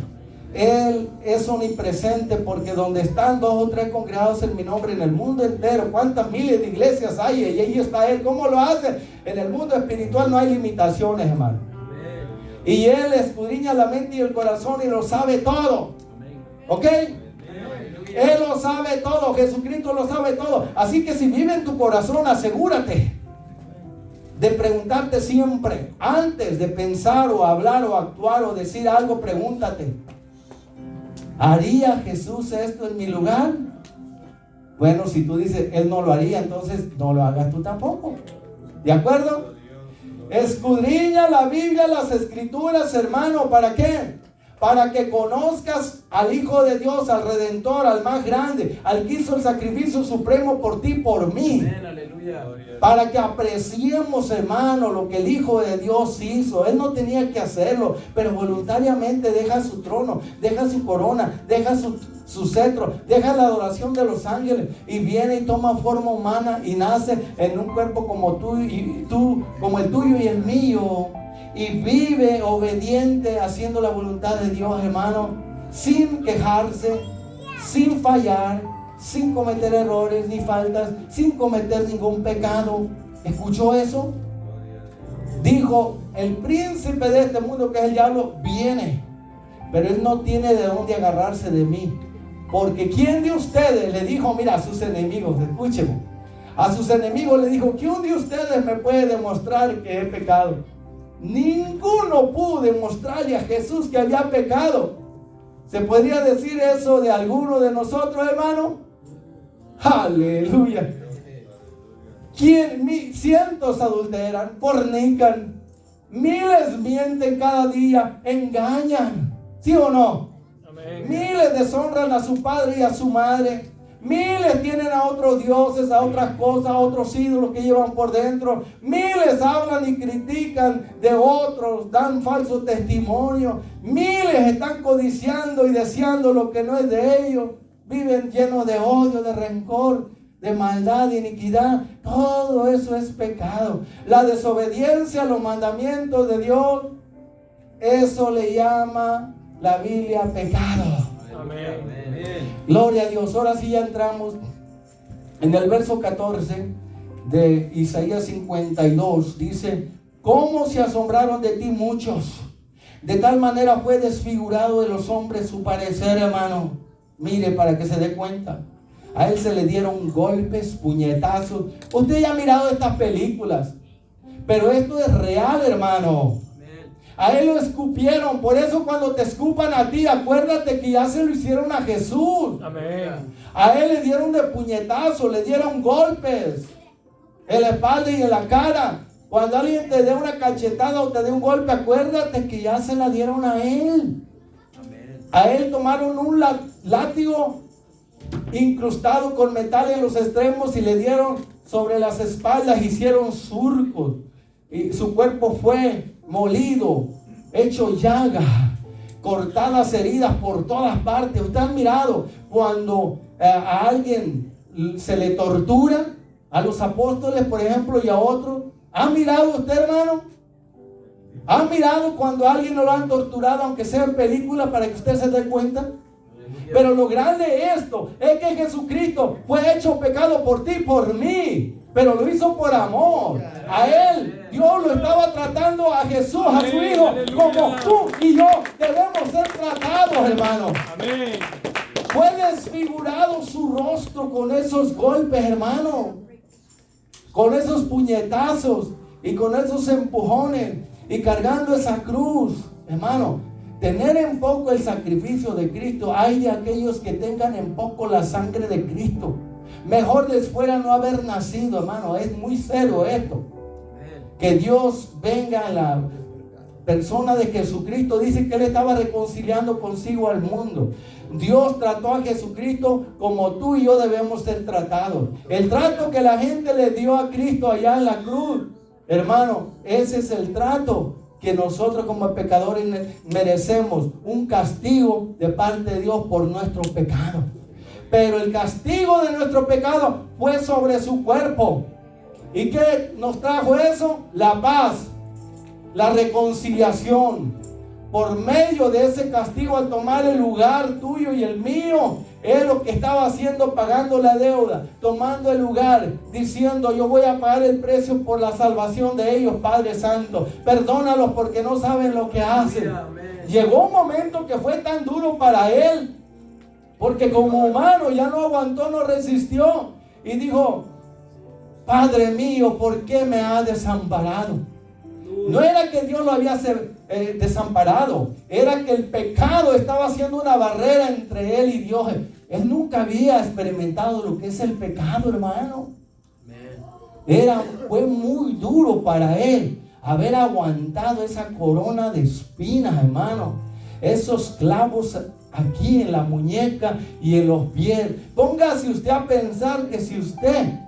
Él es omnipresente, porque donde están 2 o 3 congregados en mi nombre, en el mundo entero, ¿cuántas miles de iglesias hay? Y ahí está Él. ¿Cómo lo hace? En el mundo espiritual no hay limitaciones, hermano. Y Él escudriña la mente y el corazón y lo sabe todo. ¿Ok? Él lo sabe todo. Jesucristo lo sabe todo. Así que si vive en tu corazón, asegúrate de preguntarte siempre, antes de pensar o hablar o actuar o decir algo, pregúntate: ¿haría Jesús esto en mi lugar? Bueno, si tú dices Él no lo haría, entonces no lo hagas tú tampoco. ¿De acuerdo? Escudriña la Biblia, las Escrituras, hermano. ¿Para qué? Para que conozcas al Hijo de Dios, al Redentor, al más grande, al que hizo el sacrificio supremo por ti, por mí. Amén, aleluya. Para que apreciemos, hermano, lo que el Hijo de Dios hizo. Él no tenía que hacerlo, pero voluntariamente deja su trono, deja su corona, deja su cetro, deja la adoración de los ángeles y viene y toma forma humana y nace en un cuerpo como tú, como el tuyo y el mío. Y vive obediente, haciendo la voluntad de Dios, hermano, sin quejarse, sin fallar, sin cometer errores ni faltas, sin cometer ningún pecado. ¿Escuchó eso? Dijo: el príncipe de este mundo, que es el diablo, viene, pero él no tiene de dónde agarrarse de mí. Porque ¿quién de ustedes le dijo, mira, a sus enemigos, escúcheme, a sus enemigos le dijo, ¿quién de ustedes me puede demostrar que he pecado? Ninguno pudo demostrarle a Jesús que había pecado. ¿Se podría decir eso de alguno de nosotros, hermano? Aleluya. Cientos adulteran, fornican, miles mienten cada día, engañan. ¿Sí o no? Amén. Miles deshonran a su padre y a su madre. Miles tienen a otros dioses, a otras cosas, a otros ídolos que llevan por dentro. Miles hablan y critican de otros, dan falso testimonio. Miles están codiciando y deseando lo que no es de ellos. Viven llenos de odio, de rencor, de maldad, de iniquidad. Todo eso es pecado. La desobediencia a los mandamientos de Dios, eso le llama la Biblia pecado. Amén. Gloria a Dios. Ahora sí ya entramos en el verso 14 de Isaías 52. Dice: ¿cómo se asombraron de ti muchos? De tal manera fue desfigurado de los hombres su parecer, hermano. Mire, para que se dé cuenta. A él se le dieron golpes, puñetazos. Usted ya ha mirado estas películas, pero esto es real, hermano. A él lo escupieron. Por eso cuando te escupan a ti, acuérdate que ya se lo hicieron a Jesús. Amén. A él le dieron de puñetazos, le dieron golpes en la espalda y en la cara. Cuando alguien te dé una cachetada o te dé un golpe, acuérdate que ya se la dieron a él. A él tomaron un látigo incrustado con metal en los extremos y le dieron sobre las espaldas, hicieron surcos y su cuerpo fue molido, hecho llaga, cortadas heridas por todas partes. Usted ha mirado cuando a alguien se le tortura, a los apóstoles por ejemplo y a otros. ¿Ha mirado usted, hermano? ¿Ha mirado cuando a alguien lo han torturado, aunque sea en película, para que usted se dé cuenta? Pero lo grande de esto es que Jesucristo fue hecho pecado por ti, por mí, pero lo hizo por amor. A él, Dios lo estaba tratando, a Jesús, a su Hijo, como tú y yo debemos ser tratados, hermano. Amén. Fue desfigurado su rostro con esos golpes, hermano, con esos puñetazos y con esos empujones y cargando esa cruz, hermano. Tener en poco el sacrificio de Cristo. Hay de aquellos que tengan en poco la sangre de Cristo. Mejor les fuera no haber nacido, hermano. Es muy serio esto. Que Dios venga en la persona de Jesucristo. Dice que Él estaba reconciliando consigo al mundo. Dios trató a Jesucristo como tú y yo debemos ser tratados. El trato que la gente le dio a Cristo allá en la cruz, hermano, ese es el trato que nosotros como pecadores merecemos. Un castigo de parte de Dios por nuestros pecados. Pero el castigo de nuestro pecado fue sobre su cuerpo. ¿Y qué nos trajo eso? La paz, la reconciliación. Por medio de ese castigo, al tomar el lugar tuyo y el mío, Él lo que estaba haciendo, pagando la deuda, tomando el lugar, diciendo: yo voy a pagar el precio por la salvación de ellos, Padre Santo. Perdónalos porque no saben lo que hacen. Llegó un momento que fue tan duro para Él, porque como humano ya no aguantó, no resistió, y dijo: Padre mío, ¿por qué me has desamparado? No era que Dios lo había desamparado, era que el pecado estaba haciendo una barrera entre él y Dios. Él nunca había experimentado lo que es el pecado, hermano. Fue muy duro para él haber aguantado esa corona de espinas, hermano. Esos clavos aquí en la muñeca y en los pies. Póngase usted a pensar que si usted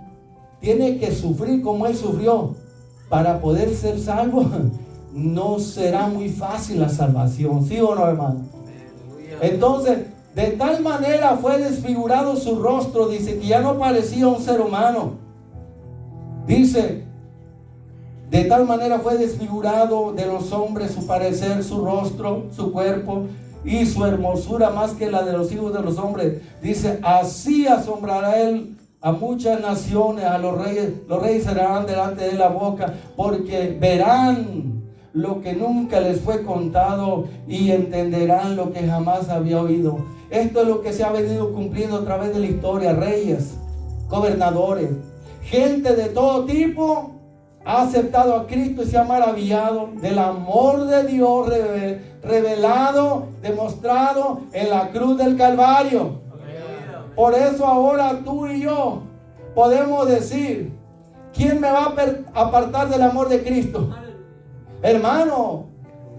tiene que sufrir como él sufrió para poder ser salvo, no será muy fácil la salvación, ¿sí o no, hermano? Entonces, de tal manera fue desfigurado su rostro, dice, que ya no parecía un ser humano. Dice: de tal manera fue desfigurado de los hombres su parecer, su rostro, su cuerpo y su hermosura más que la de los hijos de los hombres. Dice: así asombrará él a muchas naciones, a los reyes cerrarán delante de la boca, porque verán lo que nunca les fue contado y entenderán lo que jamás había oído. Esto es lo que se ha venido cumpliendo a través de la historia. Reyes, gobernadores, gente de todo tipo ha aceptado a Cristo y se ha maravillado del amor de Dios revelado, demostrado en la cruz del Calvario. Por eso ahora tú y yo podemos decir: ¿quién me va a apartar del amor de Cristo? Hermano,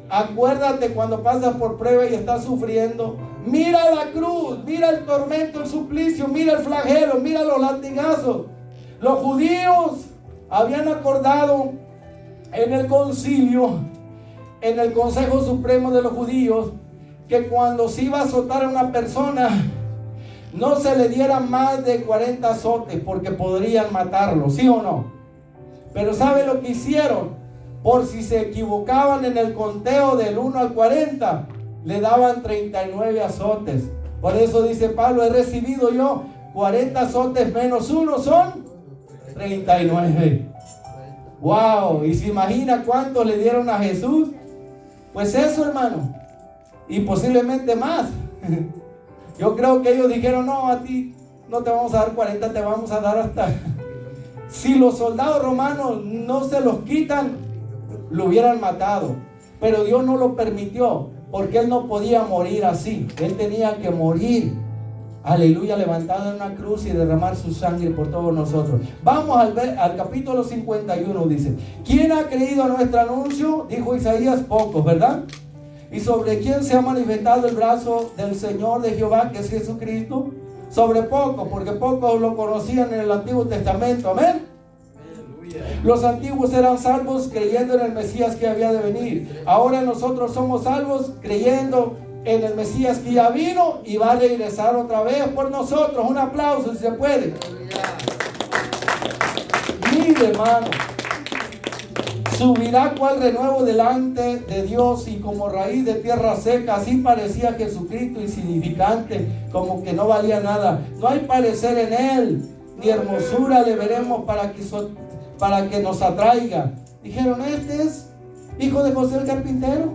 acuérdate cuando pasas por prueba y estás sufriendo. Mira la cruz, mira el tormento, el suplicio, mira el flagelo, mira los latigazos. Los judíos habían acordado en el concilio, en el Consejo Supremo de los Judíos, que cuando se iba a azotar a una persona, no se le diera más de 40 azotes, porque podrían matarlo, ¿sí o no? Pero ¿sabe lo que hicieron? Por si se equivocaban en el conteo del 1 al 40, le daban 39 azotes. Por eso dice Pablo, he recibido yo 40 azotes menos 1 son 39. Wow, ¿y se imagina cuánto le dieron a Jesús? Pues eso, hermano, y posiblemente más. Yo creo que ellos dijeron, no, a ti no te vamos a dar 40, te vamos a dar hasta... Si los soldados romanos no se los quitan, lo hubieran matado. Pero Dios no lo permitió, porque Él no podía morir así. Él tenía que morir, aleluya, levantado en una cruz y derramar su sangre por todos nosotros. Vamos al capítulo 51, dice, ¿quién ha creído a nuestro anuncio? Dijo Isaías, pocos, ¿verdad? ¿Y sobre quién se ha manifestado el brazo del Señor de Jehová, que es Jesucristo? Sobre pocos, porque pocos lo conocían en el Antiguo Testamento, amén. Los antiguos eran salvos creyendo en el Mesías que había de venir. Ahora nosotros somos salvos creyendo en el Mesías que ya vino y va a regresar otra vez por nosotros. Un aplauso si se puede. Mire, hermano, subirá cual renuevo delante de Dios y como raíz de tierra seca. Así parecía Jesucristo, insignificante, como que no valía nada. No hay parecer en Él, ni hermosura le veremos para que nos atraiga. Dijeron, este es hijo de José el carpintero.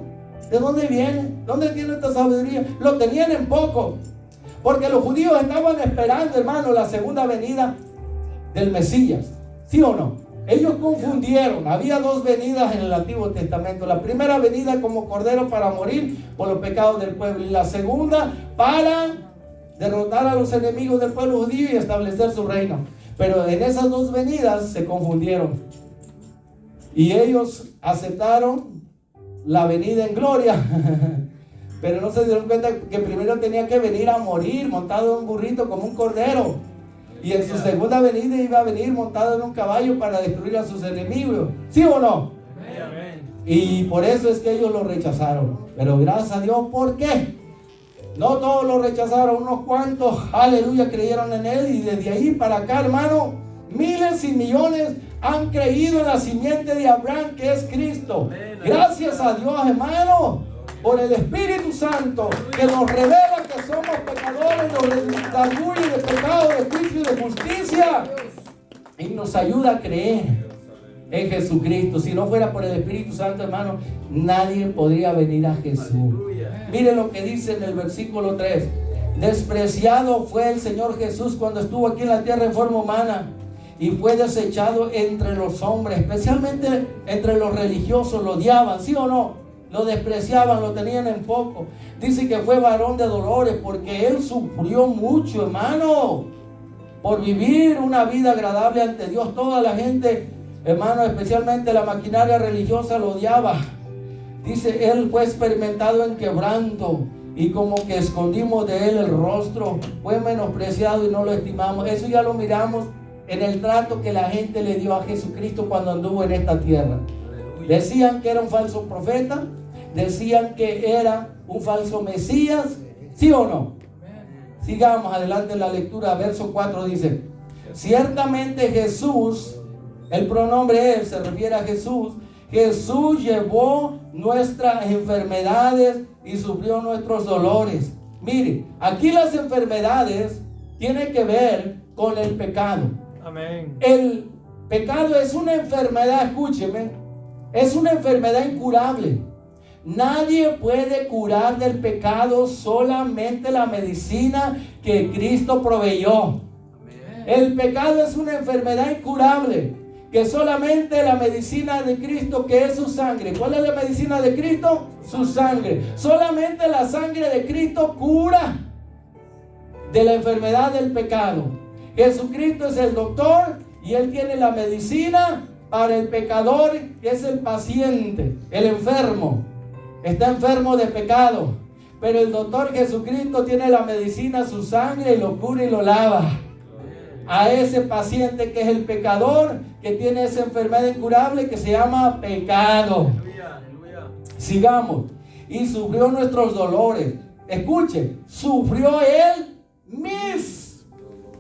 ¿De dónde viene? ¿Dónde tiene esta sabiduría? Lo tenían en poco, porque los judíos estaban esperando, hermano, la segunda venida del Mesías. ¿Sí o no? Ellos confundieron. Había dos venidas en el Antiguo Testamento. La primera venida como cordero para morir por los pecados del pueblo, y la segunda para derrotar a los enemigos del pueblo judío y establecer su reino. Pero en esas dos venidas se confundieron, y ellos aceptaron la venida en gloria, pero no se dieron cuenta que primero tenía que venir a morir montado en un burrito como un cordero, y en su segunda venida iba a venir montado en un caballo para destruir a sus enemigos. ¿Sí o no? Y por eso es que ellos lo rechazaron. Pero gracias a Dios, ¿por qué? No todos lo rechazaron, unos cuantos, aleluya, creyeron en Él, y desde ahí para acá, hermano, miles y millones han creído en la simiente de Abraham, que es Cristo. Gracias a Dios, hermano, por el Espíritu Santo, que nos revela que somos pecadores, nos redarguye de pecado, de juicio y de justicia, y nos ayuda a creer en Jesucristo. Si no fuera por el Espíritu Santo, hermano, nadie podría venir a Jesús. Mire lo que dice en el versículo 3. Despreciado fue el Señor Jesús cuando estuvo aquí en la tierra en forma humana, y fue desechado entre los hombres, especialmente entre los religiosos. Lo odiaban, ¿sí o no? Lo despreciaban, lo tenían en poco. Dice que fue varón de dolores, porque Él sufrió mucho, hermano, por vivir una vida agradable ante Dios. Toda la gente, hermano, especialmente la maquinaria religiosa, lo odiaba. Dice, Él fue experimentado en quebranto, y como que escondimos de Él el rostro. Fue menospreciado y no lo estimamos. Eso ya lo miramos en el trato que la gente le dio a Jesucristo cuando anduvo en esta tierra. Decían que era un falso profeta, decían que era un falso Mesías. ¿Sí o no? Sigamos adelante en la lectura. Verso 4 dice, ciertamente Jesús, el pronombre Él se refiere a Jesús, Jesús llevó nuestras enfermedades y sufrió nuestros dolores. Mire, aquí las enfermedades tienen que ver con el pecado. Amén. El pecado es una enfermedad, escúcheme, es una enfermedad incurable. Nadie puede curar del pecado, solamente la medicina que Cristo proveyó. Amén. El pecado es una enfermedad incurable, que solamente la medicina de Cristo, que es su sangre. ¿Cuál es la medicina de Cristo? Su sangre. Solamente la sangre de Cristo cura de la enfermedad del pecado. Jesucristo es el doctor, y Él tiene la medicina para el pecador, que es el paciente, el enfermo. Está enfermo de pecado. Pero el doctor Jesucristo tiene la medicina, su sangre, y lo cura y lo lava. A ese paciente que es el pecador, que tiene esa enfermedad incurable que se llama pecado. Sigamos. Y sufrió nuestros dolores. Escuche, sufrió él mis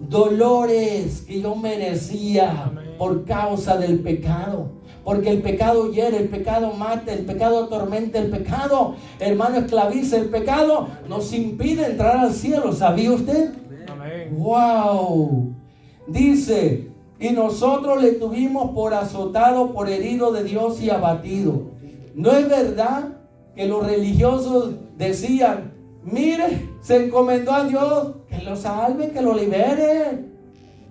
dolores que yo merecía por causa del pecado. Porque el pecado hiere, el pecado mata, el pecado atormenta, el pecado, hermano, esclaviza. El pecado nos impide entrar al cielo. ¿Sabía usted? Amén. ¡Wow! Dice, y nosotros le tuvimos por azotado, por herido de Dios y abatido. ¿No es verdad que los religiosos decían, mire, se encomendó a Dios, que lo salve, que lo libere?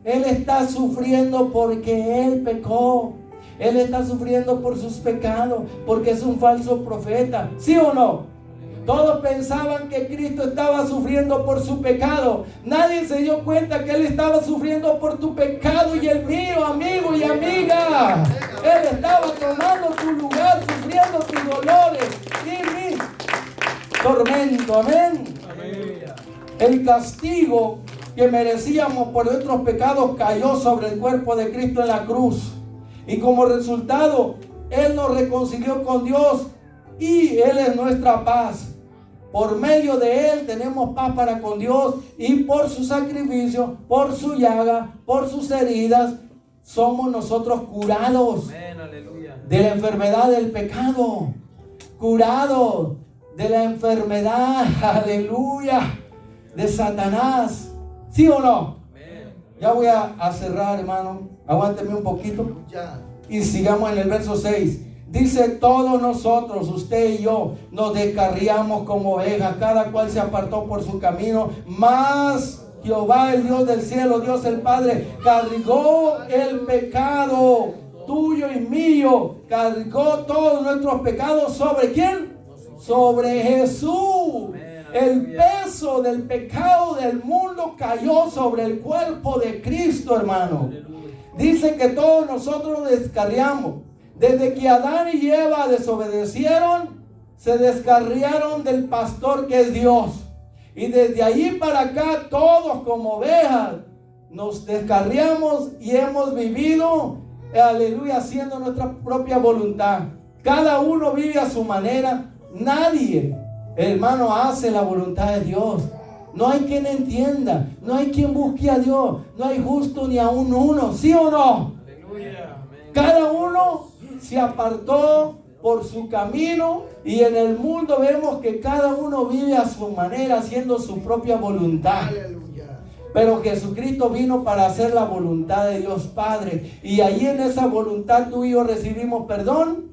Él está sufriendo porque él pecó. Él está sufriendo por sus pecados, porque es un falso profeta. ¿Sí o no? Todos pensaban que Cristo estaba sufriendo por su pecado. Nadie se dio cuenta que Él estaba sufriendo por tu pecado y el mío, amigo y amiga. Él estaba tomando tu lugar, sufriendo tus dolores y mi tormento. Amén. El castigo que merecíamos por nuestros pecados cayó sobre el cuerpo de Cristo en la cruz. Y como resultado, Él nos reconcilió con Dios y Él es nuestra paz. Por medio de Él tenemos paz para con Dios, y por su sacrificio, por su llaga, por sus heridas, somos nosotros curados. Amén, aleluya. De la enfermedad del pecado. Curados de la enfermedad, aleluya, de Satanás. ¿Sí o no? Amén. Ya voy a cerrar, hermano. Aguánteme un poquito. Y sigamos en el verso 6. Dice, todos nosotros, usted y yo, nos descarriamos como ovejas, cada cual se apartó por su camino, mas Jehová, el Dios del cielo, Dios el Padre, cargó el pecado tuyo y mío, cargó todos nuestros pecados. ¿Sobre quién? Sobre Jesús. El peso del pecado del mundo cayó sobre el cuerpo de Cristo, hermano. Dice que todos nosotros nos descarriamos. Desde que Adán y Eva desobedecieron, se descarriaron del pastor que es Dios. Y desde allí para acá, todos como ovejas, nos descarriamos y hemos vivido, aleluya, haciendo nuestra propia voluntad. Cada uno vive a su manera. Nadie, hermano, hace la voluntad de Dios. No hay quien entienda, no hay quien busque a Dios, no hay justo ni aún uno. ¿Sí o no? Aleluya. Cada uno se apartó por su camino, y en el mundo vemos que cada uno vive a su manera, haciendo su propia voluntad. Aleluya. Pero Jesucristo vino para hacer la voluntad de Dios Padre, y ahí en esa voluntad tú y yo recibimos perdón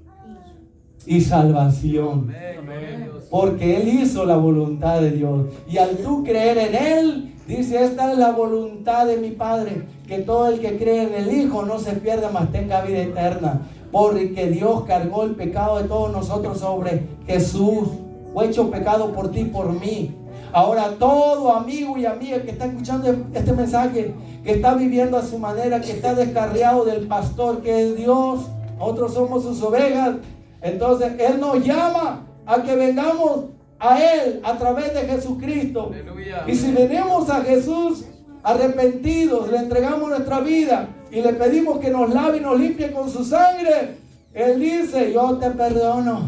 y salvación. Amén. Porque Él hizo la voluntad de Dios, y al tú creer en Él, dice, esta es la voluntad de mi Padre, que todo el que cree en el Hijo no se pierda, mas tenga vida eterna. Porque Dios cargó el pecado de todos nosotros sobre Jesús. Fue hecho pecado por ti y por mí. Ahora todo amigo y amiga que está escuchando este mensaje, que está viviendo a su manera, que está descarriado del pastor que es Dios, nosotros somos sus ovejas. Entonces Él nos llama a que vengamos a Él a través de Jesucristo. Aleluya. Y si venimos a Jesús arrepentidos, le entregamos nuestra vida y le pedimos que nos lave y nos limpie con su sangre, Él dice, yo te perdono,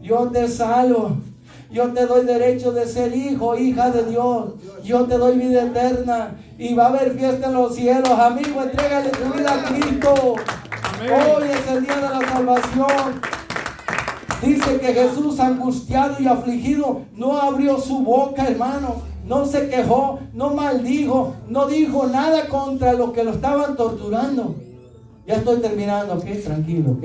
yo te salvo, yo te doy derecho de ser hijo, hija de Dios, yo te doy vida eterna, y va a haber fiesta en los cielos. Amigo, entrégale tu vida a Cristo. Amén. Hoy es el día de la salvación. Dice que Jesús, angustiado y afligido, no abrió su boca, hermano. No se quejó, no maldijo, no dijo nada contra los que lo estaban torturando. Ya estoy terminando, ok, tranquilo, ok.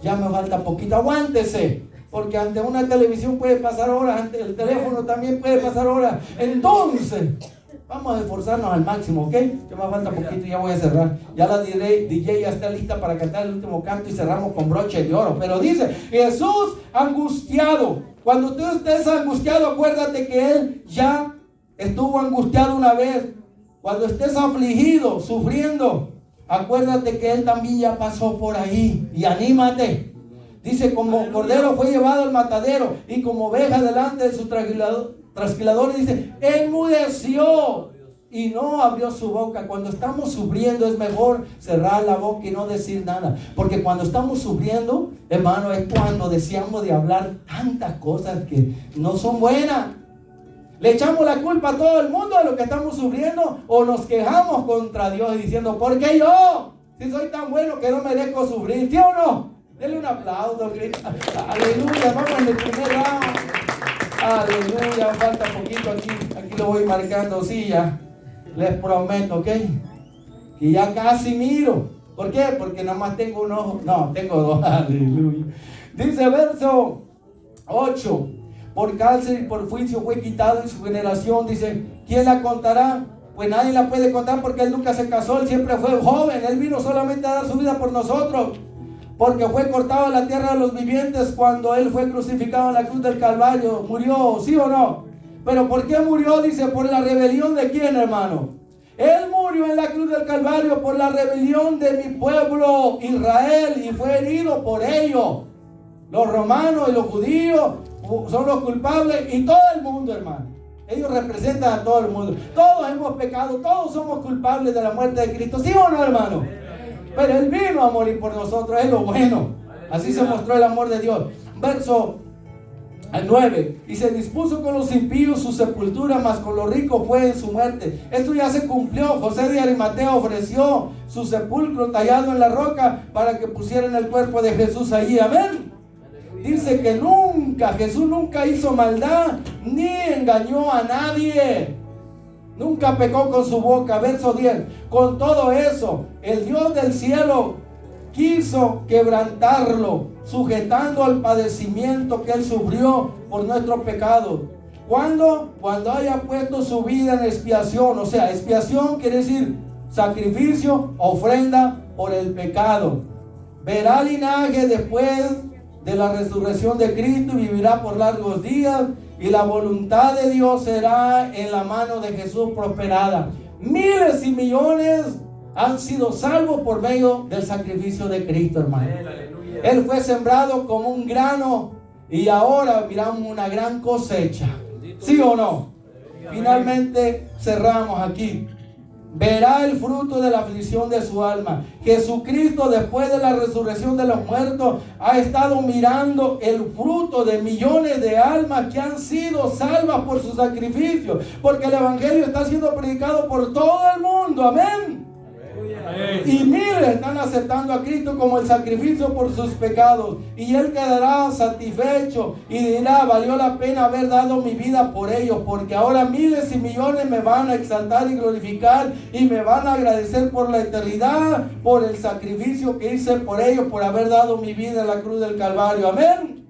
Ya me falta poquito, aguántese. Porque ante una televisión puede pasar horas, ante el teléfono también puede pasar horas. Entonces, vamos a esforzarnos al máximo, ok. Ya me falta poquito y ya voy a cerrar. Ya la DJ ya está lista para cantar el último canto y cerramos con broche de oro. Pero dice, Jesús angustiado. Cuando tú estés angustiado, acuérdate que Él ya estuvo angustiado una vez. Cuando estés afligido, sufriendo, acuérdate que Él también ya pasó por ahí. Y anímate. Dice, como cordero fue llevado al matadero y como oveja delante de su trasquilador, dice, enmudeció y no abrió su boca. Cuando estamos sufriendo es mejor cerrar la boca y no decir nada, porque cuando estamos sufriendo, hermano, es cuando deseamos de hablar tantas cosas que no son buenas. Le echamos la culpa a todo el mundo de lo que estamos sufriendo, o nos quejamos contra Dios diciendo, ¿por qué yo? Si soy tan bueno que no merezco sufrir, ¿sí o no? Denle un aplauso, aleluya, vamos en el primer round. Aleluya, falta poquito aquí lo voy marcando, sí, ya, les prometo, ¿ok? Que ya casi miro. ¿Por qué? Porque nada más tengo un ojo, no, tengo dos, aleluya. Dice verso 8, por cárcel y por juicio fue quitado en su generación, dice, ¿quién la contará? Pues nadie la puede contar porque él nunca se casó, él siempre fue joven, él vino solamente a dar su vida por nosotros. Porque fue cortado en la tierra de los vivientes cuando él fue crucificado en la cruz del Calvario. Murió, ¿sí o no? Pero ¿por qué murió? Dice, por la rebelión de quién, hermano. Él murió en la cruz del Calvario por la rebelión de mi pueblo Israel y fue herido por ellos. Los romanos y los judíos son los culpables y todo el mundo, hermano. Ellos representan a todo el mundo. Todos hemos pecado, todos somos culpables de la muerte de Cristo. ¿Sí o no, hermano? Pero Él vino a morir por nosotros, es lo bueno. Así se mostró el amor de Dios. Verso 9. Y se dispuso con los impíos su sepultura, mas con los ricos fue en su muerte. Esto ya se cumplió. José de Arimatea ofreció su sepulcro tallado en la roca para que pusieran el cuerpo de Jesús allí. Amén. Dice que Jesús nunca hizo maldad ni engañó a nadie. Nunca pecó con su boca. Verso 10. Con todo eso, el Dios del cielo quiso quebrantarlo, sujetando al padecimiento que él sufrió por nuestros pecados. ¿Cuándo? Cuando haya puesto su vida en expiación. O sea, expiación quiere decir sacrificio, ofrenda por el pecado. Verá linaje después de la resurrección de Cristo y vivirá por largos días. Y la voluntad de Dios será en la mano de Jesús prosperada. Miles y millones han sido salvos por medio del sacrificio de Cristo, hermano. Él fue sembrado como un grano y ahora miramos una gran cosecha. ¿Sí o no? Finalmente cerramos aquí. Verá el fruto de la aflicción de su alma. Jesucristo, después de la resurrección de los muertos, ha estado mirando el fruto de millones de almas que han sido salvas por su sacrificio, porque el evangelio está siendo predicado por todo el mundo. Amén. Y miles están aceptando a Cristo como el sacrificio por sus pecados, y Él quedará satisfecho y dirá, valió la pena haber dado mi vida por ellos, porque ahora miles y millones me van a exaltar y glorificar y me van a agradecer por la eternidad, por el sacrificio que hice por ellos, por haber dado mi vida en la cruz del Calvario. Amén.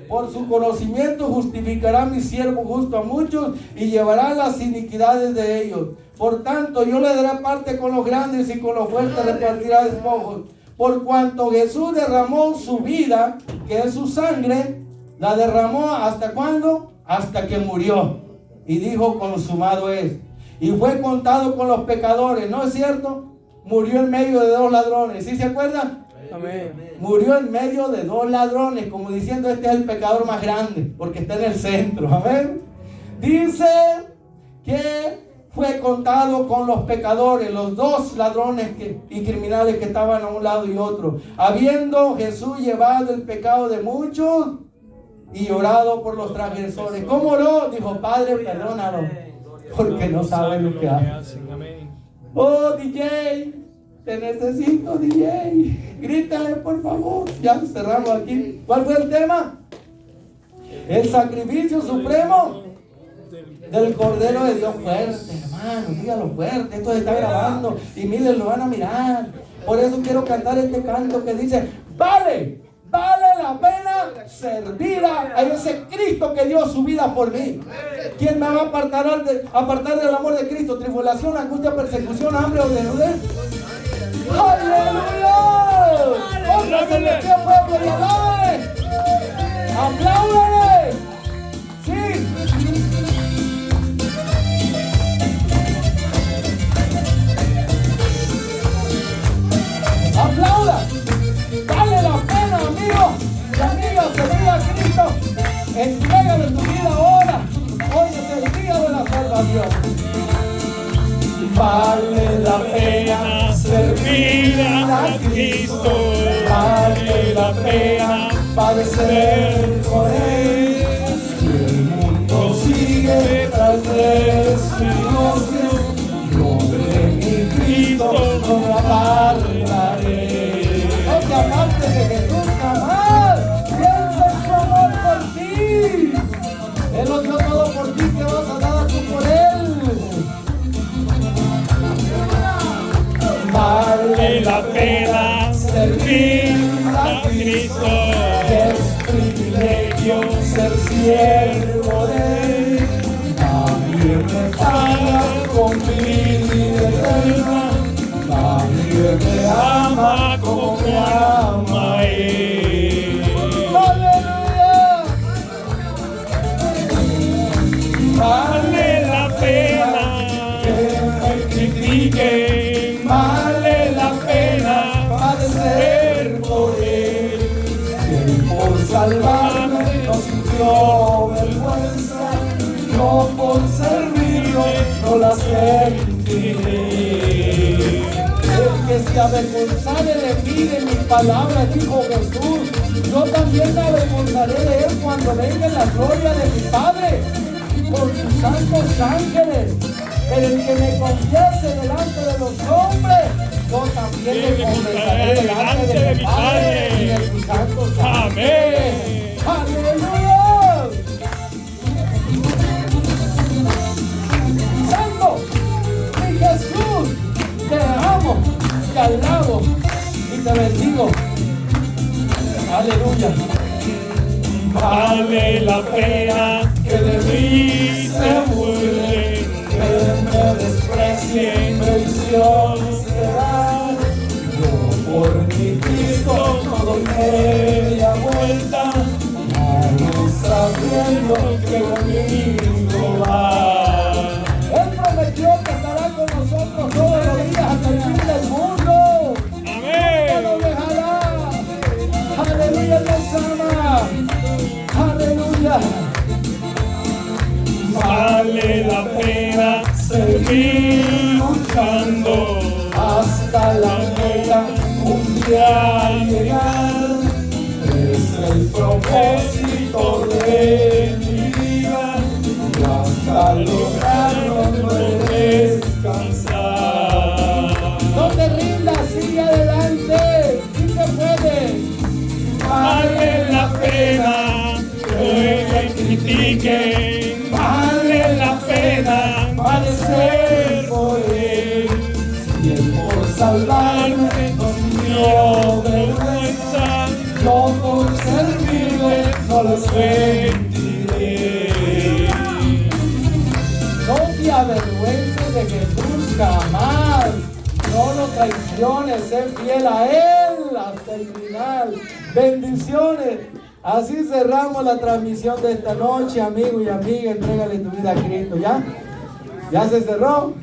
Por su conocimiento justificará mi siervo justo a muchos y llevará las iniquidades de ellos. Por tanto, yo le daré parte con los grandes y con los fuertes repartirá despojos. Por cuanto Jesús derramó su vida, que es su sangre, la derramó ¿hasta cuándo? Hasta que murió. Y dijo, consumado es. Y fue contado con los pecadores, ¿no es cierto? Murió en medio de dos ladrones. ¿Sí se acuerdan? Amén. Murió en medio de dos ladrones, como diciendo, este es el pecador más grande, porque está en el centro. Amén. Dice que fue contado con los pecadores, los dos ladrones y criminales que estaban a un lado y otro. Habiendo Jesús llevado el pecado de muchos y orado por los transgresores. ¿Cómo oró? Dijo, Padre, perdónalo, porque no saben lo que hacen. Oh, DJ, te necesito, DJ. Grítale, por favor. Ya cerramos aquí. ¿Cuál fue el tema? El sacrificio supremo del Cordero de Dios. Fuerte, hermano, dígalo fuerte. Esto se está grabando y miren, lo van a mirar. Por eso quiero cantar este canto que dice, vale la pena servir a ese Cristo que dio su vida por mí. ¿Quién me va a apartar del amor de Cristo? Tribulación, angustia, persecución, hambre o desnudez. ¡Aleluya! ¡Póngase de pie, pueblo, y alábale! ¡Apláudale! ¡Sí! ¡Aplauda! ¡Vale la pena, amigo! Entrégale tu vida ahora. Hoy es el día de la salvación. Vale la pena servir a Cristo. Vale la pena padecer por Él. Si el mundo sigue tras destruirse, yo de mi Cristo no me apartaré. No te apartes de Jesús jamás. Piensa en su amor por ti. Él lo dio todo por ti. ¿Qué vas a dar tú por Él? Vale la pena servir a Cristo. Es privilegio ser siervo de Él. Nadie me paga con vida eterna. Nadie me ama como me ama Él. ¡Aleluya! Vale la pena que me critiquen. Vale la pena padecer por Él. Él por salvarme no sintió vergüenza. Yo por servirlo no la sentiré. El que se avergonzare de mí, de mis palabras, dijo Jesús, yo también me avergonzaré de Él cuando venga en la gloria de mi Padre con sus santos ángeles. Pero el que me confiese delante de los hombres, yo también le confesaré delante de mi Padre y de sus santos ángeles. ¡Aleluya! ¡Santo! ¡Mi Jesús! Te amo, te alabo y te bendigo. ¡Aleluya! Vale la pena que de mí se burlen, que me desprecien, bendición será. Yo por mi Cristo no doy media vuelta, aún sabiendo que conmigo va. Él prometió que estará con nosotros todos los días hasta el fin del mundo. Amén. No nos dejará. Aleluya, nos ama. Aleluya. Vale la pena seguir luchando hasta la meta un día llegar. Es el propósito de mi vida y hasta lograrlo no descansar. No te rindas, sigue adelante, sí se puede. Vale la pena que me critiquen, vale la pena padecer por Él. Y Él por salvarme no sintió vergüenza, yo por servirle no lo sentiré. No te avergüences de Jesús jamás. No lo traiciones, sé fiel a Él hasta el final. Bendiciones. Así cerramos la transmisión de esta noche, amigo y amiga. Entrégale tu vida a Cristo. ¿Ya? ¿Ya se cerró?